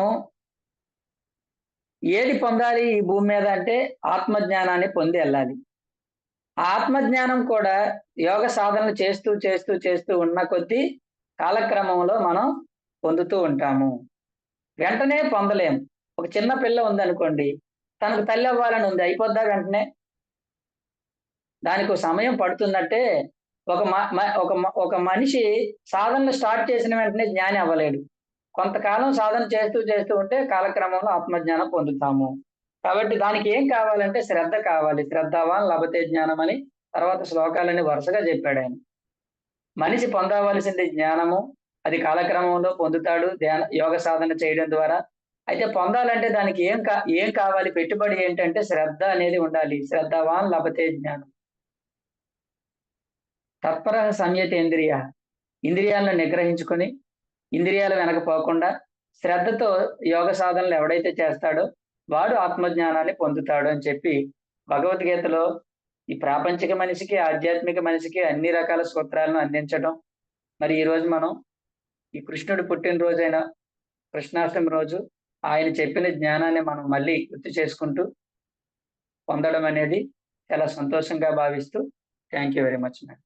ఏది పొందాలి ఈ భూమి మీద అంటే ఆత్మజ్ఞానాన్ని పొంది వెళ్ళాలి. ఆత్మజ్ఞానం కూడా యోగ సాధనలు చేస్తూ చేస్తూ చేస్తూ ఉన్న కొద్దీ కాలక్రమంలో మనం పొందుతూ ఉంటాము. వెంటనే పొందలేము. ఒక చిన్న పిల్ల ఉందనుకోండి, తనకు తల్లి అవ్వాలని ఉంది, అయిపోద్దా వెంటనే? దానికి సమయం పడుతున్నట్టే ఒక మనిషి సాధనలు స్టార్ట్ చేసిన వెంటనే జ్ఞాని అవ్వలేడు. కొంతకాలం సాధన చేస్తూ చేస్తూ ఉంటే కాలక్రమంలో ఆత్మజ్ఞానం పొందుతాము. కాబట్టి దానికి ఏం కావాలంటే శ్రద్ధ కావాలి. శ్రద్ధవాన్ లభతే జ్ఞానం అని తర్వాత శ్లోకాలని వరుసగా చెప్పాడు ఆయన. మనిషి పొందవలసింది జ్ఞానము, అది కాలక్రమంలో పొందుతాడు యోగ సాధన చేయడం ద్వారా. అయితే పొందాలంటే దానికి ఏం కావాలి? పెట్టుబడి ఏంటంటే శ్రద్ధ అనేది ఉండాలి. శ్రద్ధవాన్ లభతే జ్ఞానం. తత్పర సంయతేంద్రియ, ఇంద్రియాలను నిగ్రహించుకొని ఇంద్రియాలు వెనకపోకుండా శ్రద్ధతో యోగ సాధనలు ఎవడైతే చేస్తాడో వాడు ఆత్మజ్ఞానాన్ని పొందుతాడు అని చెప్పి భగవద్గీతలో ఈ ప్రాపంచిక మనిషికి, ఆధ్యాత్మిక మనిషికి అన్ని రకాల సూత్రాలను అందించడం. మరి ఈ రోజు మనం ఈ కృష్ణుడి పుట్టినరోజైన కృష్ణాష్టమి రోజు ఆయన చెప్పిన జ్ఞానాన్ని మనం మళ్ళీ గుర్తు చేసుకుంటూ పొందడం అనేది చాలా సంతోషంగా భావిస్తూ thank you very much madam.